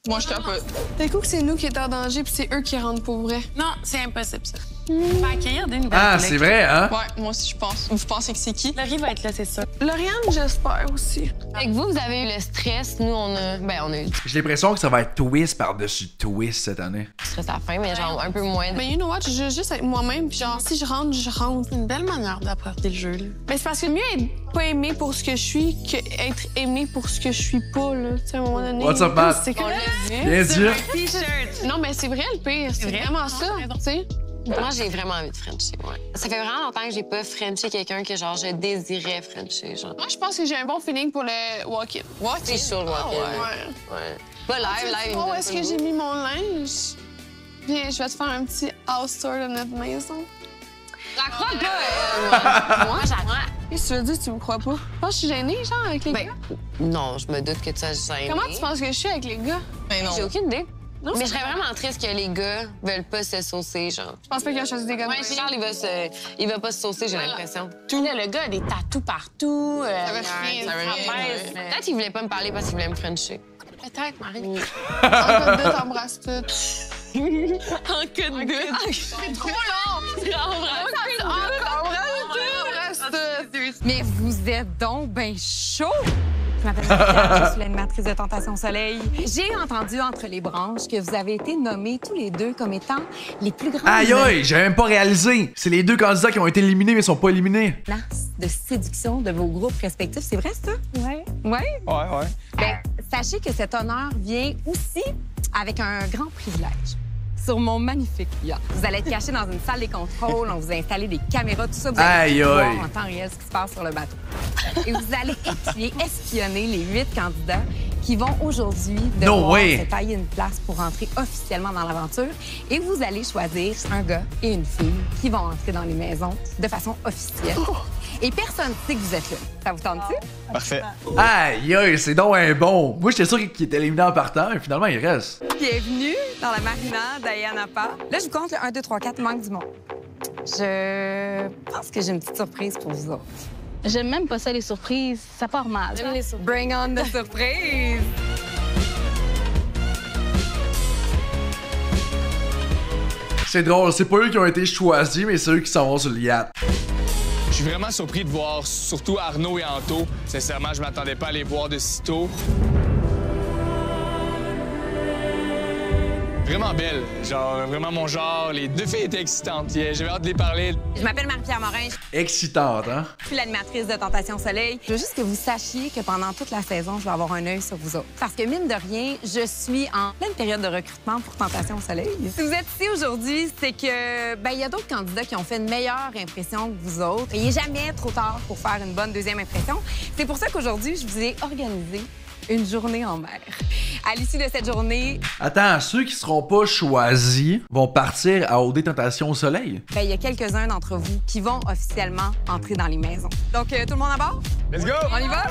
Moi, je capote. D'un coup que c'est nous qui est en danger, puis c'est eux qui rentrent pour vrai. Non, c'est impossible, ça. On va accueillir des nouvelles Ah, collègues. c'est vrai, hein? Ouais, moi aussi, je pense. Vous pensez que c'est qui? Laurie va être là, c'est ça. Lauriane, j'espère aussi. Fait que vous avez eu le stress. Nous, on a eu J'ai l'impression que ça va être twist par-dessus twist cette année. du stress à la fin, mais genre un peu moins. Mais you know what? Je veux juste être moi-même, puis genre, si je rentre, je rentre. C'est une belle manière d'apporter le jeu, là. Mais c'est parce que mieux être pas aimé pour ce que je suis qu'être aimé pour ce que je suis pas, là. Tu sais, à un moment donné. What's up, Matt? C'est qu'on l'a vu. Bien sûr. T-shirt. Non, mais c'est vrai le pire. C'est vraiment ça, tu sais. Moi, j'ai vraiment envie de Frencher, ouais. Ça fait vraiment longtemps que j'ai pas Frenché quelqu'un que, genre, je désirais Frencher, genre. Moi, je pense que j'ai un bon feeling pour le walk-in. C'est chaud, le walk-in. Ouais. Pas live. Oh, est-ce que j'ai mis mon linge? Viens, je vais te faire un petit house tour de notre maison. La crois pas, Moi, j'attends. Qu'est-ce que tu veux dire, tu me crois pas? Je pense que je suis gênée, genre, avec les gars. Non, je me doute que tu as gêné. Comment tu penses que je suis avec les gars? Ben non. J'ai aucune idée. Non, mais je serais vraiment triste que les gars veulent pas se saucer, genre. Je pense pas qu'il a choisi des gars. Ouais, Charles, il va pas se saucer, j'ai l'impression. Là, le gars a des tatous partout. Ça veut rien dire. Peut-être qu'il voulait pas me parler parce qu'il voulait me Frencher. Peut-être, Marie. En cas de doute, t'embrasses tout. En cas de doute. C'est trop long! T'embrasses tout! Mais vous êtes donc ben chaud! Je m'appelle Marie, je suis l'animatrice de Tentation Soleil. J'ai entendu entre les branches que vous avez été nommés tous les deux comme étant les plus grands Aïe aïe, j'ai même pas réalisé. C'est les deux candidats qui ont été éliminés mais sont pas éliminés. menaces de séduction de vos groupes respectifs. C'est vrai, ça? Ouais. Oui? Ouais. Ben, sachez que cet honneur vient aussi avec un grand privilège. Sur mon magnifique yacht. Vous allez être caché dans une salle des contrôles, on vous a installé des caméras, tout ça, vous allez voir en temps réel ce qui se passe sur le bateau. Et vous allez espionner les 8 candidats qui vont aujourd'hui devoir se tailler une place pour entrer officiellement dans l'aventure. Et vous allez choisir un gars et une fille qui vont entrer dans les maisons de façon officielle. Et personne ne sait que vous êtes là. Ça vous tente-tu? Parfait. Aïe, c'est donc un bon. Moi, j'étais sûr qu'il était éliminé en partant, mais finalement, il reste. Bienvenue dans la marina d'Ayanapa. Là, je vous compte le 1, 2, 3, 4, il manque du monde. Je pense que j'ai une petite surprise pour vous autres. J'aime même pas ça, les surprises. Ça part mal. J'aime les surprises. Bring on the surprise! C'est drôle, c'est pas eux qui ont été choisis, mais c'est eux qui s'en vont sur le yacht. Je suis vraiment surpris de voir surtout Arnaud et Anto. Sincèrement, je m'attendais pas à les voir de si tôt. Vraiment belle, genre vraiment mon genre. Les deux filles étaient excitantes. J'avais hâte de les parler. Je m'appelle Marie-Pierre Morin. Excitante, hein? Je suis l'animatrice de Tentation Soleil. Je veux juste que vous sachiez que pendant toute la saison, je vais avoir un œil sur vous autres. Parce que mine de rien, je suis en pleine période de recrutement pour Tentation Soleil. Si vous êtes ici aujourd'hui, c'est que il y a d'autres candidats qui ont fait une meilleure impression que vous autres. Il n'est jamais trop tard pour faire une bonne deuxième impression. C'est pour ça qu'aujourd'hui, je vous ai organisé une journée en mer. À l'issue de cette journée... Attends, ceux qui seront pas choisis vont partir à OD Tentation au soleil? Il y a quelques-uns d'entre vous qui vont officiellement entrer dans les maisons. Donc, tout le monde à bord? Let's go! On y va?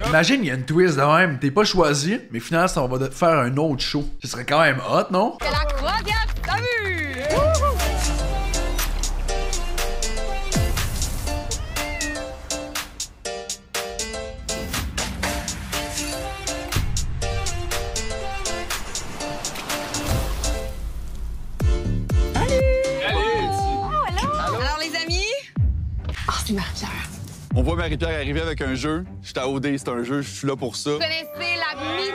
Imagine, il y a une twist de même. T'es pas choisi, mais finalement, ça va faire un autre show. Ce serait quand même hot, non? C'est la croisière, t'as vu? C'est Marie-Pierre. On voit Marie-Pierre arriver avec un jeu. Je suis à OD, c'est un jeu, je suis là pour ça. Vous connaissez la mythique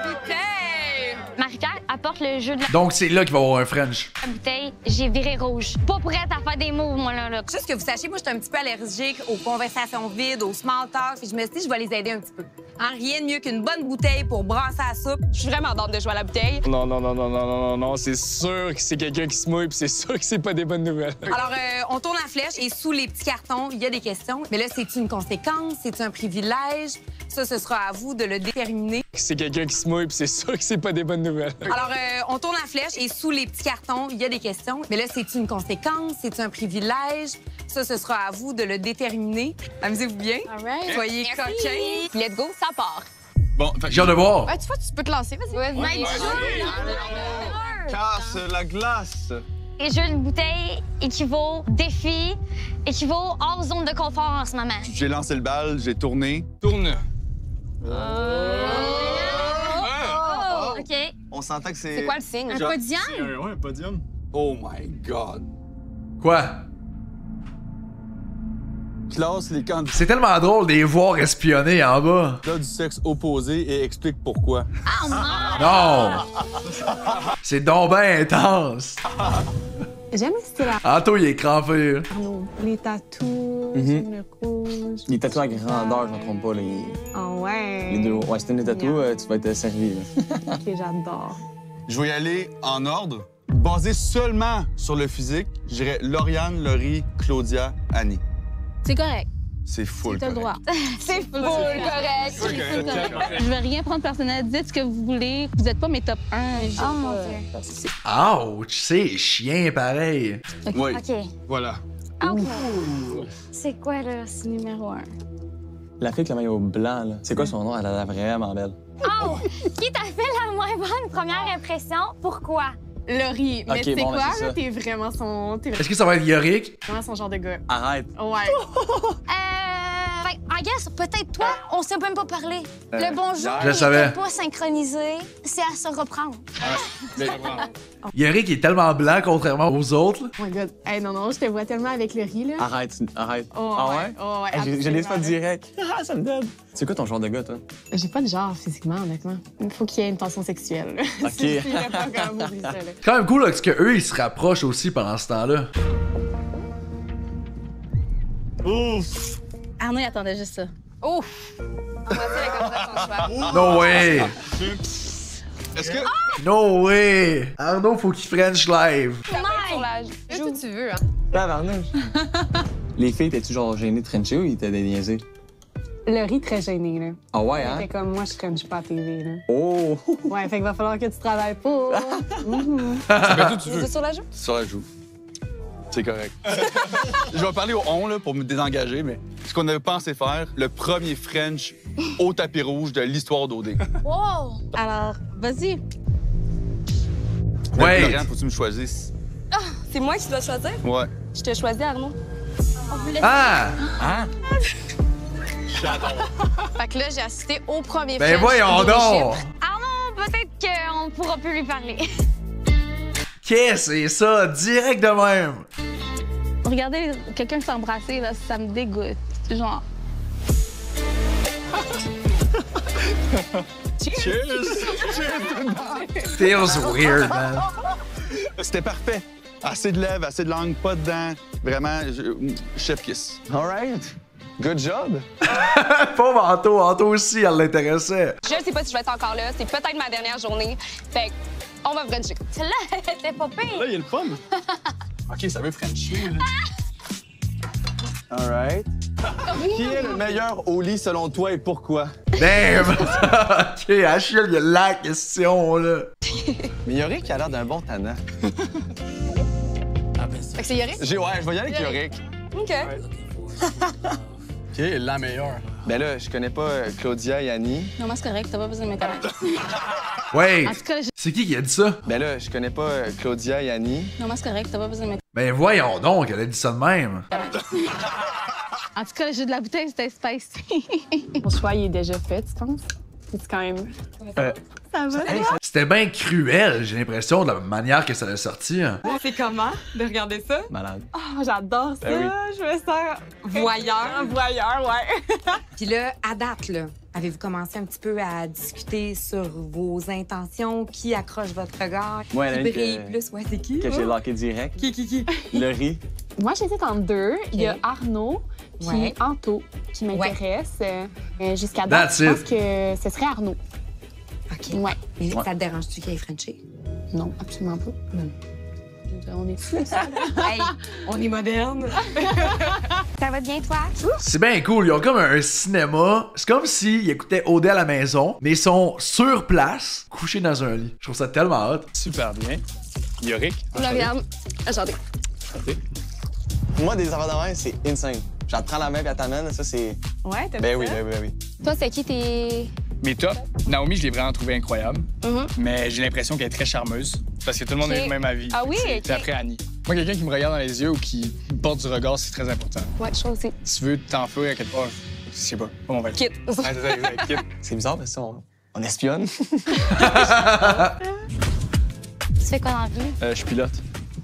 bouteille? Marie-Pierre apporte le jeu de la Donc, c'est là qu'il va y avoir un French. bouteille. J'ai viré rouge. Pas prête à faire des moves, moi, là. Juste que vous sachiez, moi, je suis un petit peu allergique aux conversations vides, aux small talk. Puis je me suis dit, je vais les aider un petit peu. Rien de mieux qu'une bonne bouteille pour brasser la soupe. Je suis vraiment d'ordre de jouer à la bouteille. Non, c'est sûr que c'est quelqu'un qui se mouille, puis c'est sûr que c'est pas des bonnes nouvelles. Alors, on tourne la flèche et sous les petits cartons, il y a des questions. Mais là, c'est-tu une conséquence? C'est-tu un privilège? Ça, ce sera à vous de le déterminer. C'est quelqu'un qui se mouille, puis c'est sûr que c'est pas des bonnes nouvelles. Alors, on tourne la flèche et sous les petits cartons, il y a des questions. Mais là, c'est-tu une conséquence? C'est-tu un privilège? Ça, ce sera à vous de le déterminer. Amusez-vous bien. All right. Soyez coquins. Let's go, ça part. Bon, j'ai hâte de voir. Ouais, tu vois, tu peux te lancer. Vas-y. Casse la glace. Et jeu de bouteille équivaut défi, équivaut hors zone de confort en ce moment. J'ai lancé le bal, j'ai tourné. Tourne. OK. On s'entend que c'est... C'est quoi le signe? Un podium? Ouais, un podium. Oh my God. Quoi? Classe les candidats C'est tellement drôle de les voir espionner en bas. du sexe opposé et explique pourquoi. Non! C'est donc ben intense. J'aime le style Anto, il est crampé. Là. Arnaud. Les tatous, le rouge. Les tatous à grandeur, je me trompe pas. Oh ouais. Les deux. Ouais, si t'aimes les tatous, tu vas être servi. Là. OK, j'adore. Je vais y aller en ordre. Basé seulement sur le physique, je dirais Lauriane, Laurie, Claudia, Annie. C'est correct. C'est full T'as le droit. C'est full correct. Je vais rien prendre personnel. Dites ce que vous voulez. Vous êtes pas mes top 1. Oh mon Dieu. Ouch, c'est chien pareil. Oui. OK. Voilà. OK. C'est quoi, là? C'est numéro 1. La fille avec le maillot blanc, là. C'est quoi son nom? Elle a l'air vraiment belle. Oh! Qui t'a fait la moins bonne première impression? Pourquoi? Laurie, mais Ok, tu sais bon, ben, quoi, c'est là? ça. T'es vraiment Est-ce que ça va être Yorick? vraiment son genre de gars. Arrête. Ouais. I guess, peut-être toi, on s'est même pas parlé. Le bonjour, Je le savais. pas synchronisé, c'est à se reprendre. Yorick est tellement blanc contrairement aux autres. Là. Oh my God. Hey, non, je te vois tellement avec Laurie, là. Arrête. Oh, Ah ouais? Oh, ouais, Hey, je l'ai fait absolument. direct. Ah, ça me donne. C'est quoi ton genre de gars, toi? J'ai pas de genre, physiquement, honnêtement. Il faut qu'il y ait une tension sexuelle. là. OK. Si il y a pas comme oublie ça, là. C'est quand même cool là, parce qu'eux, ils se rapprochent aussi pendant ce temps-là. Arnaud, il attendait juste ça. Ouf! On va dire comme ça son choix. No way! Est-ce que... No way! Arnaud, faut qu'il French live. Qu'est-ce que tu veux, hein? Tabarnouche. Les filles, étaient-tu genre gênées de Frencher ou ils étaient des niaisés? Le riz très gêné, là. Ah ouais, hein? C'était comme moi, je French pas à TV, là. Oh! Ouais, fait qu'il va falloir que tu travailles pour. tu veux. Sur la joue? Sur la joue. C'est correct. Je vais parler au on là, pour me désengager, mais ce qu'on avait pensé faire, le premier French au tapis rouge de l'histoire d'OD. Wow! Alors, vas-y. Ouais! Laurent, faut-tu me choisisses? Ah, c'est moi qui dois choisir? Ouais. Je te choisis, Arnaud. On vous laisse. Ah! Hein? Fait que là, j'ai assisté au premier Ben French voyons des donc! Chypre. Arnaud, peut-être qu'on pourra plus lui parler. Qu'est-ce que c'est ça? Direct de même! Regardez quelqu'un s'embrasser, là, ça me dégoûte. Genre. Cheers! Feels weird, man. C'était parfait. Assez de lèvres, assez de langue, pas de dents. Vraiment, chef kiss. All right. Good job. Pauvre Anto, Anto aussi, elle l'intéressait. Je ne sais pas si je vais être encore là. C'est peut-être ma dernière journée. Fait on va Frencher. Celle-là, c'était pas pire. Là, il y a le pomme. OK, ça veut Frencher, là. All right. Qui est le meilleur au lit selon toi et pourquoi? Damn! OK, Achille, il y a la question, là. Mais Yorick a l'air d'un bon tannant. Fait que c'est Yorick? Ouais, je vais y aller avec Yorick. OK. OK, la meilleure. Ben là, je connais pas Claudia et Annie. Non, moi, c'est correct, t'as pas besoin de me connaître. Ouais! En tout cas, C'est qui a dit ça? Ben là, je connais pas Claudia et Annie. Non, moi, c'est correct, t'as pas besoin de me Ben voyons donc, elle a dit ça de même. En tout cas, le jeu de la bouteille, c'était space. Mon choix, il est déjà fait, tu penses? C'est quand même. Ça va? C'était bien cruel, j'ai l'impression, de la manière que ça l'a sorti. C'est comment de regarder ça? Malade. Oh, j'adore ça! Ben Je me sens. Voyeur. Voyeur, ouais. Puis là, à date, là, avez-vous commencé un petit peu à discuter sur vos intentions? Qui accroche votre regard? Moi, qui Hélène, brille que- plus? Ouais, c'est qui? Que j'ai locké direct. Qui? Le riz. Moi, j'hésite entre deux. Il y a Ok. Arnaud puis Ouais. Anto qui m'intéressent. Jusqu'à date, That's je pense it. que ce serait Arnaud. OK. Ouais. Mais ça te dérange-tu qu'il ait Frenché? Non, absolument pas. On est fous, ça. Hey, on est moderne. Ça va bien, toi? C'est bien cool, ils ont comme un cinéma. C'est comme s'ils écoutaient OD à la maison, mais ils sont sur place, couchés dans un lit. Je trouve ça tellement hot. Super bien. Yorick. Regarde. Attendez. Moi, des affaires de même, c'est insane. J'en prends la main et elle t'amène, ça, c'est... Ouais, t'as Ben vu oui, ça? ben oui, ben oui. Toi, c'est qui tes. Mais top. Naomi, je l'ai vraiment trouvé incroyable. Mhm. Mais j'ai l'impression qu'elle est très charmeuse. Parce que tout le monde Ok. a eu le même avis. Ah oui, Puis ok. après, Annie. Moi, quelqu'un qui me regarde dans les yeux ou qui porte du regard, c'est très important. Ouais, je trouve aussi. Si tu veux t'enfuir à quelque part, je sais pas. Comment on va être? Quitte. Ouais, c'est ça, exact, quitte. C'est bizarre, parce qu'on espionne. Tu fais quoi dans la vie? Je suis pilote.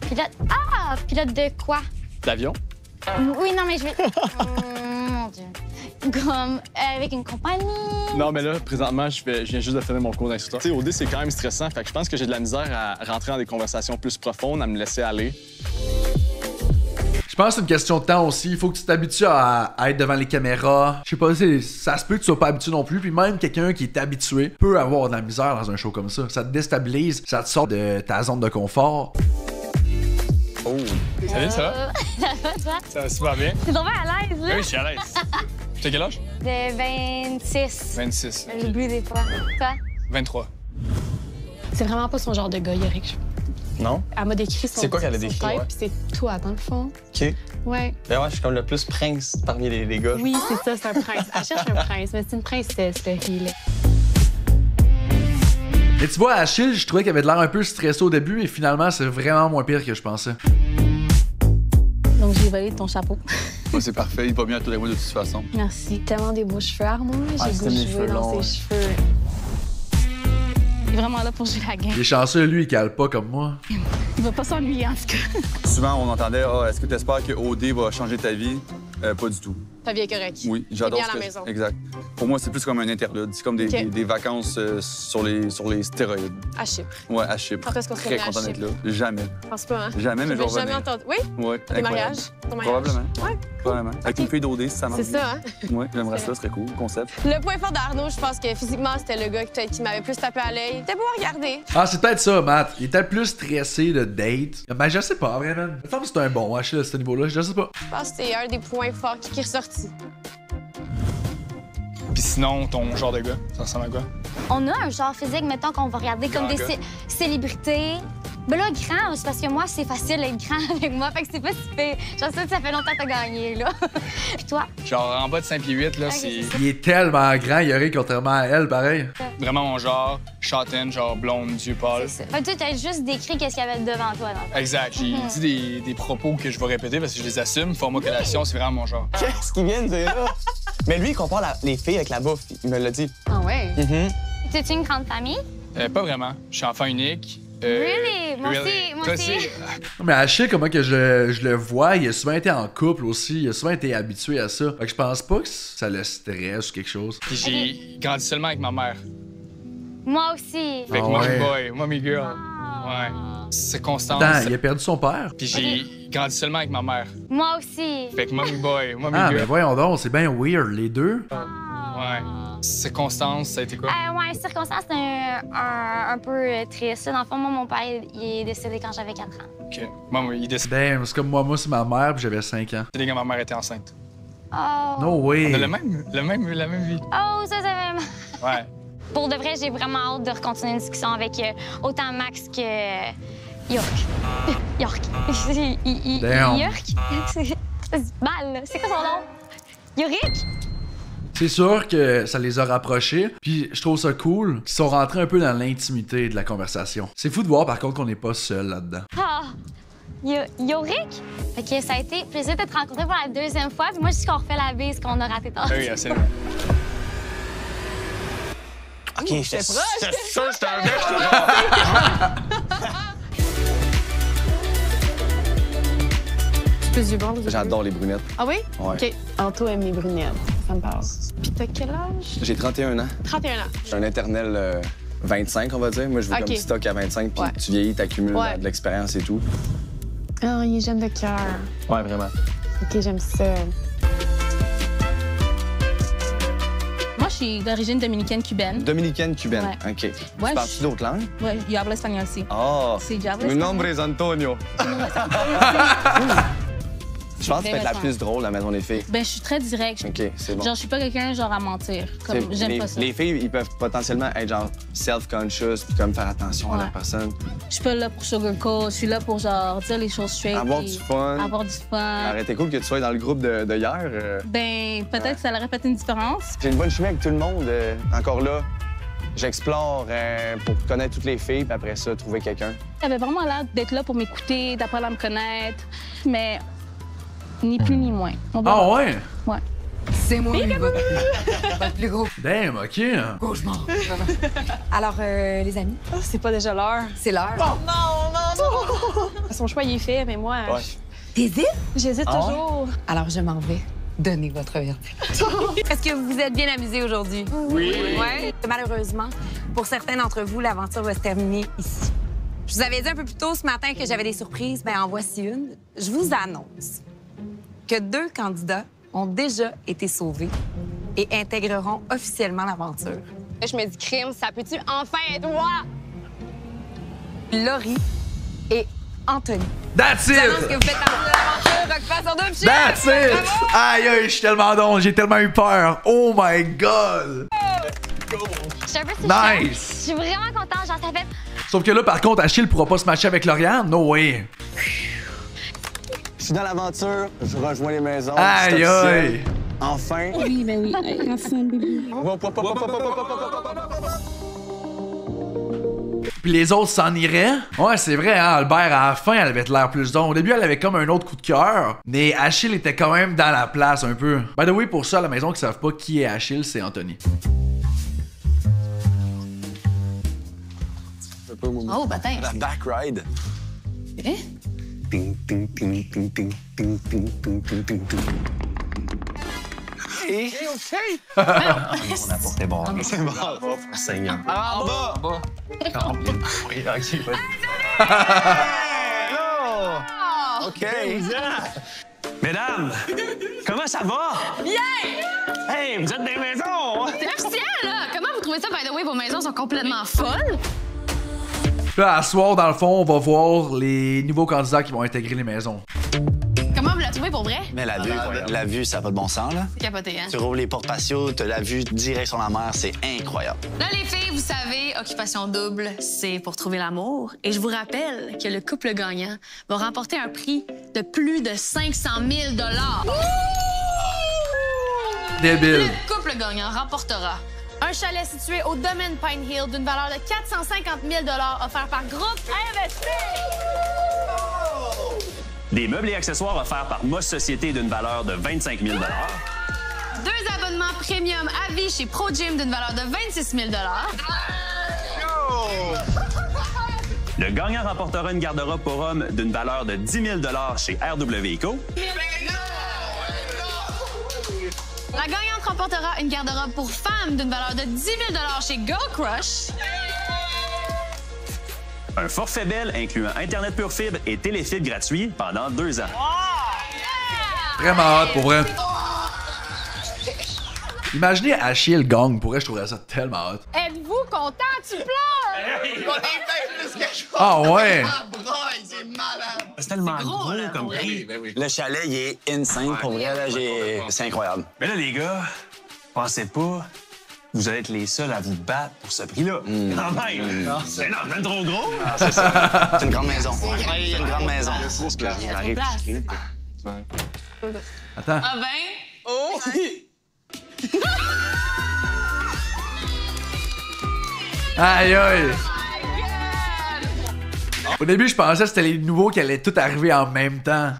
Pilote. Ah! Pilote de quoi? D'avion? Oui, non, mais je vais. Mon Dieu. Comme avec une compagnie. Non, mais là, présentement, je viens juste de finir mon cours d'instructeur. Tu sais, OD, c'est quand même stressant. Fait que je pense que j'ai de la misère à rentrer dans des conversations plus profondes, à me laisser aller. Je pense que c'est une question de temps aussi. Il faut que tu t'habitues à être devant les caméras. Je sais pas, ça se peut que tu sois pas habitué non plus. Puis même quelqu'un qui est habitué peut avoir de la misère dans un show comme ça. Ça te déstabilise, ça te sort de ta zone de confort. Oh! Salut, ça va? Ça va, toi? Ça va super bien. T'es tombé à l'aise, là? Oui, je suis à l'aise. Tu as quel âge? De 26. 26. J'oublie des fois. Toi? 23. C'est vraiment pas son genre de gars, Yorick. Non? Elle m'a décrit son C'est quoi qu'elle a décrit, type, ouais? puis c'est toi, dans le fond. OK. Ouais. Ben ouais, je suis comme le plus prince parmi les gars. Oui, c'est ça, c'est un prince. Elle cherche un prince, mais c'est une princesse, le riz, là. Mais tu vois, Achille, je trouvais qu'il avait de l'air un peu stressé au début, et finalement, c'est vraiment moins pire que je pensais. Donc, j'ai volé ton chapeau. Moi, c'est parfait. Il va bien à tous les mois de toute façon. Merci. Tellement des beaux cheveux, Arnaud. Ah, J'ai c'était goût de mes jouer cheveux dans longs, ses cheveux. Il est vraiment là pour jouer la game. Il est chanceux, lui, il cale pas comme moi. Il va pas s'ennuyer, en tout cas. Souvent, on entendait « Ah, est-ce que tu espères que OD va changer ta vie? Pas du tout. Ta vie est correcte. Oui, j'adore bien à ça. la maison. Exact. Pour moi, c'est plus comme un interlude. C'est comme des vacances sur les stéroïdes. À Chypre. Ouais, à Chypre. Quand est-ce qu'on se Très remet à content d'être là. Chypre? Jamais. Je pense pas, hein? Jamais, mais je vais jamais revenir. entendu. Oui? Ouais, Des mariages? Ton mariage? Probablement. Ouais. Probablement. Avec une fille d'OD, si ça marche. C'est ça, hein? Ouais, j'aimerais ça, ce serait cool. Concept. Le point fort d'Arnaud, je pense que physiquement, c'était le gars qui m'avait plus tapé à l'œil. C'était beau à regarder. Ah, c'est peut-être ça, Matt. Il était plus stressé de date. Ben, je sais pas, vraiment. Il me semble que c'est un bon Achille à ce niveau-là. Je sais pas. Je pense que c'est un des points forts qui est ressorti. Puis sinon, ton genre de gars, ça ressemble à quoi? On a un genre physique, mettons, qu'on va regarder comme des célébrités. Ben là, grand, c'est parce que moi, c'est facile d'être grand avec moi, fait que c'est pas si pire. Genre ça fait longtemps que t'as gagné, là. Puis toi? Genre en bas de 5 pieds 8, là, c'est... Il est tellement grand, Yorick, contrairement à elle, pareil. Vraiment mon genre, châtaine, genre blonde, yeux pâles. Fait que toi, t'as juste décrit qu'est-ce qu'il y avait devant toi, dans Exact. J'ai dit des propos que je vais répéter parce que je les assume. Format collation, c'est vraiment mon genre. Qu'est-ce qu'il vient de dire là? Mais lui, il compare les filles avec la bouffe. Il me l'a dit. Ah ouais? T'es-tu une grande famille? Pas vraiment. Je suis enfant unique. Really? Moi aussi. Mais Achille, comment que je le vois, il a souvent été en couple aussi. Il a souvent été habitué à ça. Fait que je pense pas que ça le stresse ou quelque chose. Puis j'ai grandi seulement avec ma mère. Moi aussi. Fait que mommy boy, mommy girl. Ouais. C'est Constance. Attends, il a perdu son père? Puis j'ai grandi seulement avec ma mère. Moi aussi. Fait que mommy boy, mommy Ah, girl. mais voyons donc, c'est bien weird, les deux. Ouais. C'est Constance, ça a été quoi? Ouais, circonstance, c'est un peu triste. Dans le fond, moi, mon père, il est décédé quand j'avais 4 ans. OK. Moi, il décide. Damn, c'est comme moi, c'est ma mère, puis j'avais 5 ans. C'est quand ma mère était enceinte. Oh. No way. On a la même vie. Oh, ça fait... Ouais. Pour de vrai, j'ai vraiment hâte de recontinuer une discussion avec autant Max que York. York. Damn. York? C'est mal, c'est quoi son nom? Yorick? C'est sûr que ça les a rapprochés, puis je trouve ça cool qu'ils sont rentrés un peu dans l'intimité de la conversation. C'est fou de voir par contre qu'on n'est pas seul là-dedans. Ah! Yorick? Ok, ça a été plaisir de te rencontrer pour la deuxième fois, puis moi je dis qu'on refait la bise qu'on a raté tantôt. Oui, absolument. OK, j'étais sûr que j'étais un mec, Plus du bon, J'adore les brunettes. Ah oui? Ouais. OK. Anto aime les brunettes. Ça me parle. Puis t'as quel âge? J'ai 31 ans. 31 ans. Je suis un éternel 25, on va dire. Moi, je veux comme stock à 25, puis tu vieillis, t'accumules de l'expérience et tout. Oh, il est jeune de cœur. Ouais, vraiment. OK, j'aime ça. Moi, je suis d'origine dominicaine-cubaine. Dominicaine-cubaine, Ouais. OK. Ouais, Tu parles-tu d'autres langues? Oui, je hablo espagnol aussi. Oh! Sí, yo hablo Mi español. nombre es Antonio. Je pense que tu peux être la plus drôle à la Maison des filles. Ben, je suis très directe. OK, c'est bon. Genre, je suis pas quelqu'un genre à mentir. Comme, j'aime pas ça. Les filles, ils peuvent potentiellement être genre self-conscious puis comme faire attention à la personne. Je suis pas là pour sugarcoat. Je suis là pour genre dire les choses straight. Avoir puis du fun. Avoir du fun. Arrête, cool que tu sois dans le groupe de hier. Ben, peut-être que ça aurait fait une différence. J'ai une bonne chimie avec tout le monde. Encore là, j'explore pour connaître toutes les filles, puis après ça, trouver quelqu'un. J'avais vraiment l'air d'être là pour m'écouter, d'apprendre à me connaître. Mais ni plus ni moins. Ah ouais? Ouais. C'est moi, pas le plus gros. Damn, OK. Cauchemar. Alors, les amis? C'est pas déjà l'heure. C'est l'heure. Non! Son choix, il est fait, mais moi... T'hésites? J'hésite Ah ouais? toujours. Alors, je m'en vais. Donnez votre verdict. Est-ce que vous vous êtes bien amusés aujourd'hui? Oui. Ouais. Malheureusement, pour certains d'entre vous, l'aventure va se terminer ici. Je vous avais dit un peu plus tôt ce matin que j'avais des surprises. Bien, en voici une. Je vous annonce que 2 candidats ont déjà été sauvés et intégreront officiellement l'aventure. Je me dis, crime, ça peut-tu enfin être moi? Laurie et Anthony. That's it! J'annonce que vous faites partie de l'aventure Occupation Double Shift! That's it! Aïe, aïe, je suis tellement don, j'ai tellement eu peur. Oh my god! Je suis un peu Nice! Je suis vraiment contente, genre ça fait... Sauf que là, par contre, Achille pourra pas se matcher avec Lauriane. No way! Je suis dans l'aventure, je rejoins les maisons. Aïe, c'est officiel. aïe! Enfin! Oui, ben oui. Enfin, bébé. Puis les autres s'en iraient. Ouais, c'est vrai, hein, Albert, à la fin, elle avait l'air plus don. Au début, elle avait comme un autre coup de cœur. Mais Achille était quand même dans la place un peu. By the way, pour ça, à la maison qui savent pas qui est Achille, c'est Anthony. Oh, baptême. La back ride. Hein? Ting, ting, ting, ting, ting, ting, ting, ting, ting, ting, ting. On a porté bon. C'est bon. Seigneur. Ah, en bas! Oui, ok. OK. Mesdames, comment ça va? Bien! Hey, vous êtes dans les maisons! C'est officiel, là! Comment vous trouvez ça, by the way? Vos maisons sont complètement folles? Là, à soir, dans le fond, on va voir les nouveaux candidats qui vont intégrer les maisons. Comment vous la trouvez pour vrai? Mais la vue, ça n'a pas de bon sens, là. C'est capoté, hein? Tu rouvres les portes patio, t'as la vue direct sur la mer, c'est incroyable. Là, les filles, vous savez, Occupation Double, c'est pour trouver l'amour. Et je vous rappelle que le couple gagnant va remporter un prix de plus de 500 000 $. Débile. Le couple gagnant remportera un chalet situé au domaine Pine Hill d'une valeur de 450 000 $ offert par Groupe Investir. Des meubles et accessoires offerts par Moss Société d'une valeur de 25 000 $. 2 abonnements premium à vie chez Pro Gym d'une valeur de 26 000 $. Le gagnant remportera une garde-robe pour hommes d'une valeur de 10 000 $ chez RW Eco. La gagnante remportera une garde-robe pour femmes d'une valeur de 10 000 $ chez Go Crush. Un forfait Bell incluant Internet pure fibre et téléfibre gratuit pendant 2 ans. Vraiment hâte, pour vrai. Imaginez Achille gang, pour vrai, je trouverais ça tellement hot. Êtes-vous content? Tu pleures? Ah ouais? C'est tellement gros comme prix. Le chalet, il est insane. Pour vrai, là, c'est incroyable. Mais là, les gars, pensez pas que vous allez être les seuls à vous battre pour ce prix-là. Quand même! C'est même trop gros! C'est ça. C'est une grande maison. C'est une grande maison. Attends. Ah ben? Oh! Aïe aïe! Au début, je pensais que c'était les nouveaux qui allaient tout arriver en même temps.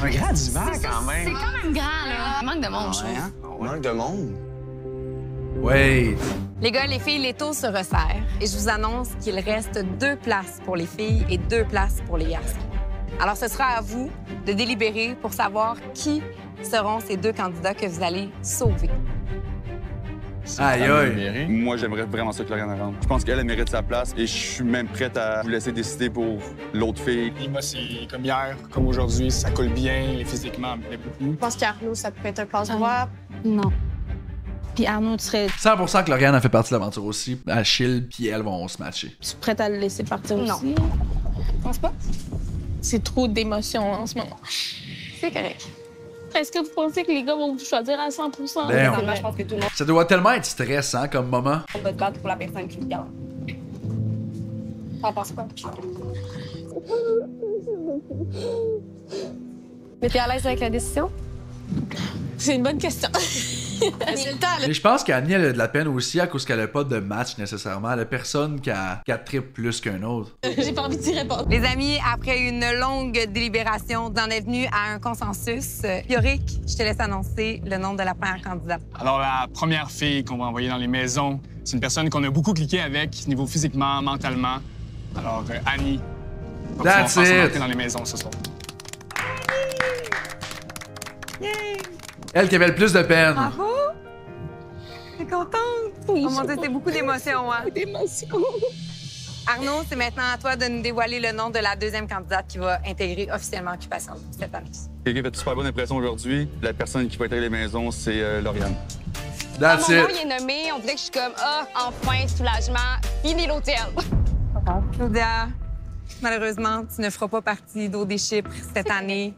Un grand divan, quand même. C'est quand même grand, là. Il manque de monde, je trouve. Manque de monde. Wait. Les gars, les filles, l'étau se resserre. Et je vous annonce qu'il reste 2 places pour les filles et 2 places pour les garçons. Alors, ce sera à vous de délibérer pour savoir qui seront ces 2 candidats que vous allez sauver. Aïe aïe. Moi, j'aimerais vraiment ça que Lauriane rentre. Je pense qu'elle mérite sa place et je suis même prête à vous laisser décider pour l'autre fille. Et moi, c'est comme hier, comme aujourd'hui, ça colle bien, physiquement, elle me plaît beaucoup. Je pense qu'Arnaud, ça peut être un passe-droit. Non. Puis Arnaud, tu serais 100% que Lauriane a fait partie de l'aventure aussi. Achille puis elle vont se matcher. prête à le laisser partir aussi? Je pense pas. C'est trop d'émotions en ce moment. C'est correct. Est-ce que vous pensez que les gars vont vous choisir à 100%? Damn. Je pense que tout le monde Ça doit tellement être stressant comme moment. va te battre pour la personne qui te garde. T'en penses quoi? Mais t'es à l'aise avec la décision? C'est une bonne question. C'est le temps, là. Mais je pense qu'Annie, elle a de la peine aussi à cause qu'elle a pas de match nécessairement. Elle a personne qui a triple plus qu'un autre. J'ai pas envie d'y répondre. Les amis, après une longue délibération, on en est venu à un consensus. Yorick, je te laisse annoncer le nom de la première candidate. Alors, la première fille qu'on va envoyer dans les maisons, c'est une personne qu'on a beaucoup cliqué avec, niveau physiquement, mentalement. Alors, Annie va pouvoir That's faire son it. entrée dans les maisons ce soir. Elle qui avait le plus de peine. Bravo! T'es contente? Oh mon Dieu, c'est beaucoup d'émotions, hein? Arnaud, c'est maintenant à toi de nous dévoiler le nom de la 2e candidate qui va intégrer officiellement Occupation cette année. Quelqu'un fait une super bonne impression aujourd'hui. La personne qui va intégrer les maisons, c'est Lauriane. That's Mon nom, it. il est nommé, on dirait que je suis comme, enfin, soulagement, fini l'hôtel. Claudia, malheureusement, tu ne feras pas partie d'Eau des Chypres cette année.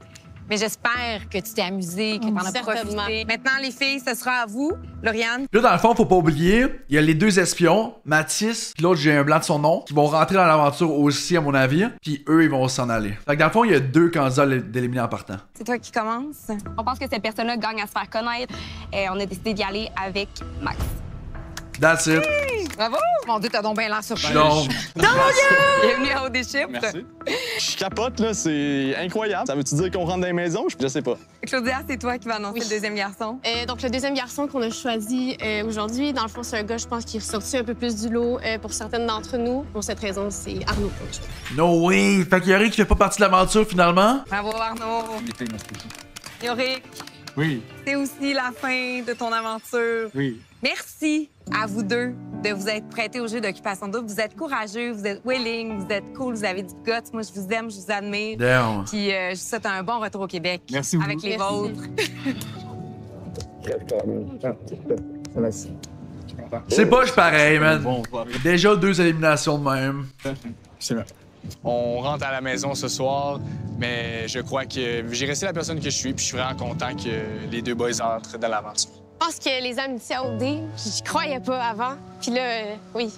Mais j'espère que tu t'es amusée, que tu en as Certainement. profité. Maintenant, les filles, ce sera à vous. Lauriane. Là, dans le fond, faut pas oublier, il y a les 2 espions, Mathis, puis l'autre, j'ai un blanc de son nom, qui vont rentrer dans l'aventure aussi, à mon avis, puis eux, ils vont s'en aller. Fait que dans le fond, il y a 2 candidats d'éliminer en partant. C'est toi qui commence. On pense que cette personne-là gagne à se faire connaître et on a décidé d'y aller avec Max. That's it. Bravo! Mon Dieu, t'as donc bien l'air surpris. Non. Bienvenue à Haut des Chiffres. Merci. Je capote, là, c'est incroyable. Ça veut-tu dire qu'on rentre dans les maisons? Je sais pas. Claudia, c'est toi qui vas annoncer le deuxième garçon. Donc, le deuxième garçon qu'on a choisi aujourd'hui, dans le fond, c'est un gars, je pense, qui est ressorti un peu plus du lot pour certaines d'entre nous. Pour cette raison, c'est Arnaud. No way! Fait qu'il y a rien qui fait pas partie de l'aventure finalement? Bravo, Arnaud. Yorick. Oui. C'est aussi la fin de ton aventure. Oui. Merci à vous deux de vous être prêtés au jeu d'Occupation Double. Vous êtes courageux, vous êtes willing, vous êtes cool, vous avez du guts. Moi, je vous aime, je vous admire. Damn. Puis je vous souhaite un bon retour au Québec. Merci beaucoup. Avec les vôtres. C'est pas pareil, man. Déjà 2 éliminations de même. C'est vrai. On rentre à la maison ce soir, mais je crois que j'ai resté la personne que je suis, puis je suis vraiment content que les deux boys entrent dans l'aventure. Je pense que les amitiés à OD, j'y croyais pas avant. Puis là, oui.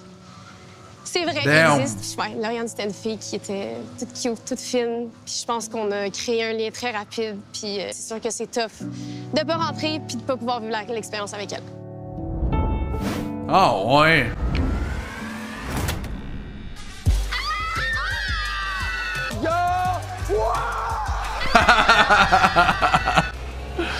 C'est vrai qu'elle existe. Puis, ouais, Lauriane, c'était une fille qui était toute cute, toute fine. Puis je pense qu'on a créé un lien très rapide. Puis c'est sûr que c'est tough de pas rentrer puis de pas pouvoir vivre l'expérience avec elle. Ah ouais!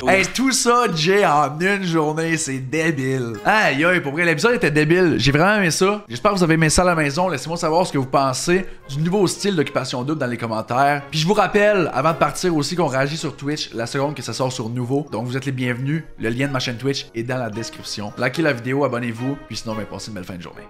Hey, tout ça, Jay, en une journée, c'est débile. Aïe, aïe, pour vrai, l'épisode était débile. J'ai vraiment aimé ça. J'espère que vous avez aimé ça à la maison. Laissez-moi savoir ce que vous pensez du nouveau style d'Occupation Double dans les commentaires. Puis je vous rappelle, avant de partir aussi, qu'on réagit sur Twitch la seconde que ça sort sur nouveau. Donc vous êtes les bienvenus. Le lien de ma chaîne Twitch est dans la description. Likez la vidéo, abonnez-vous. Puis sinon, passez une belle fin de journée.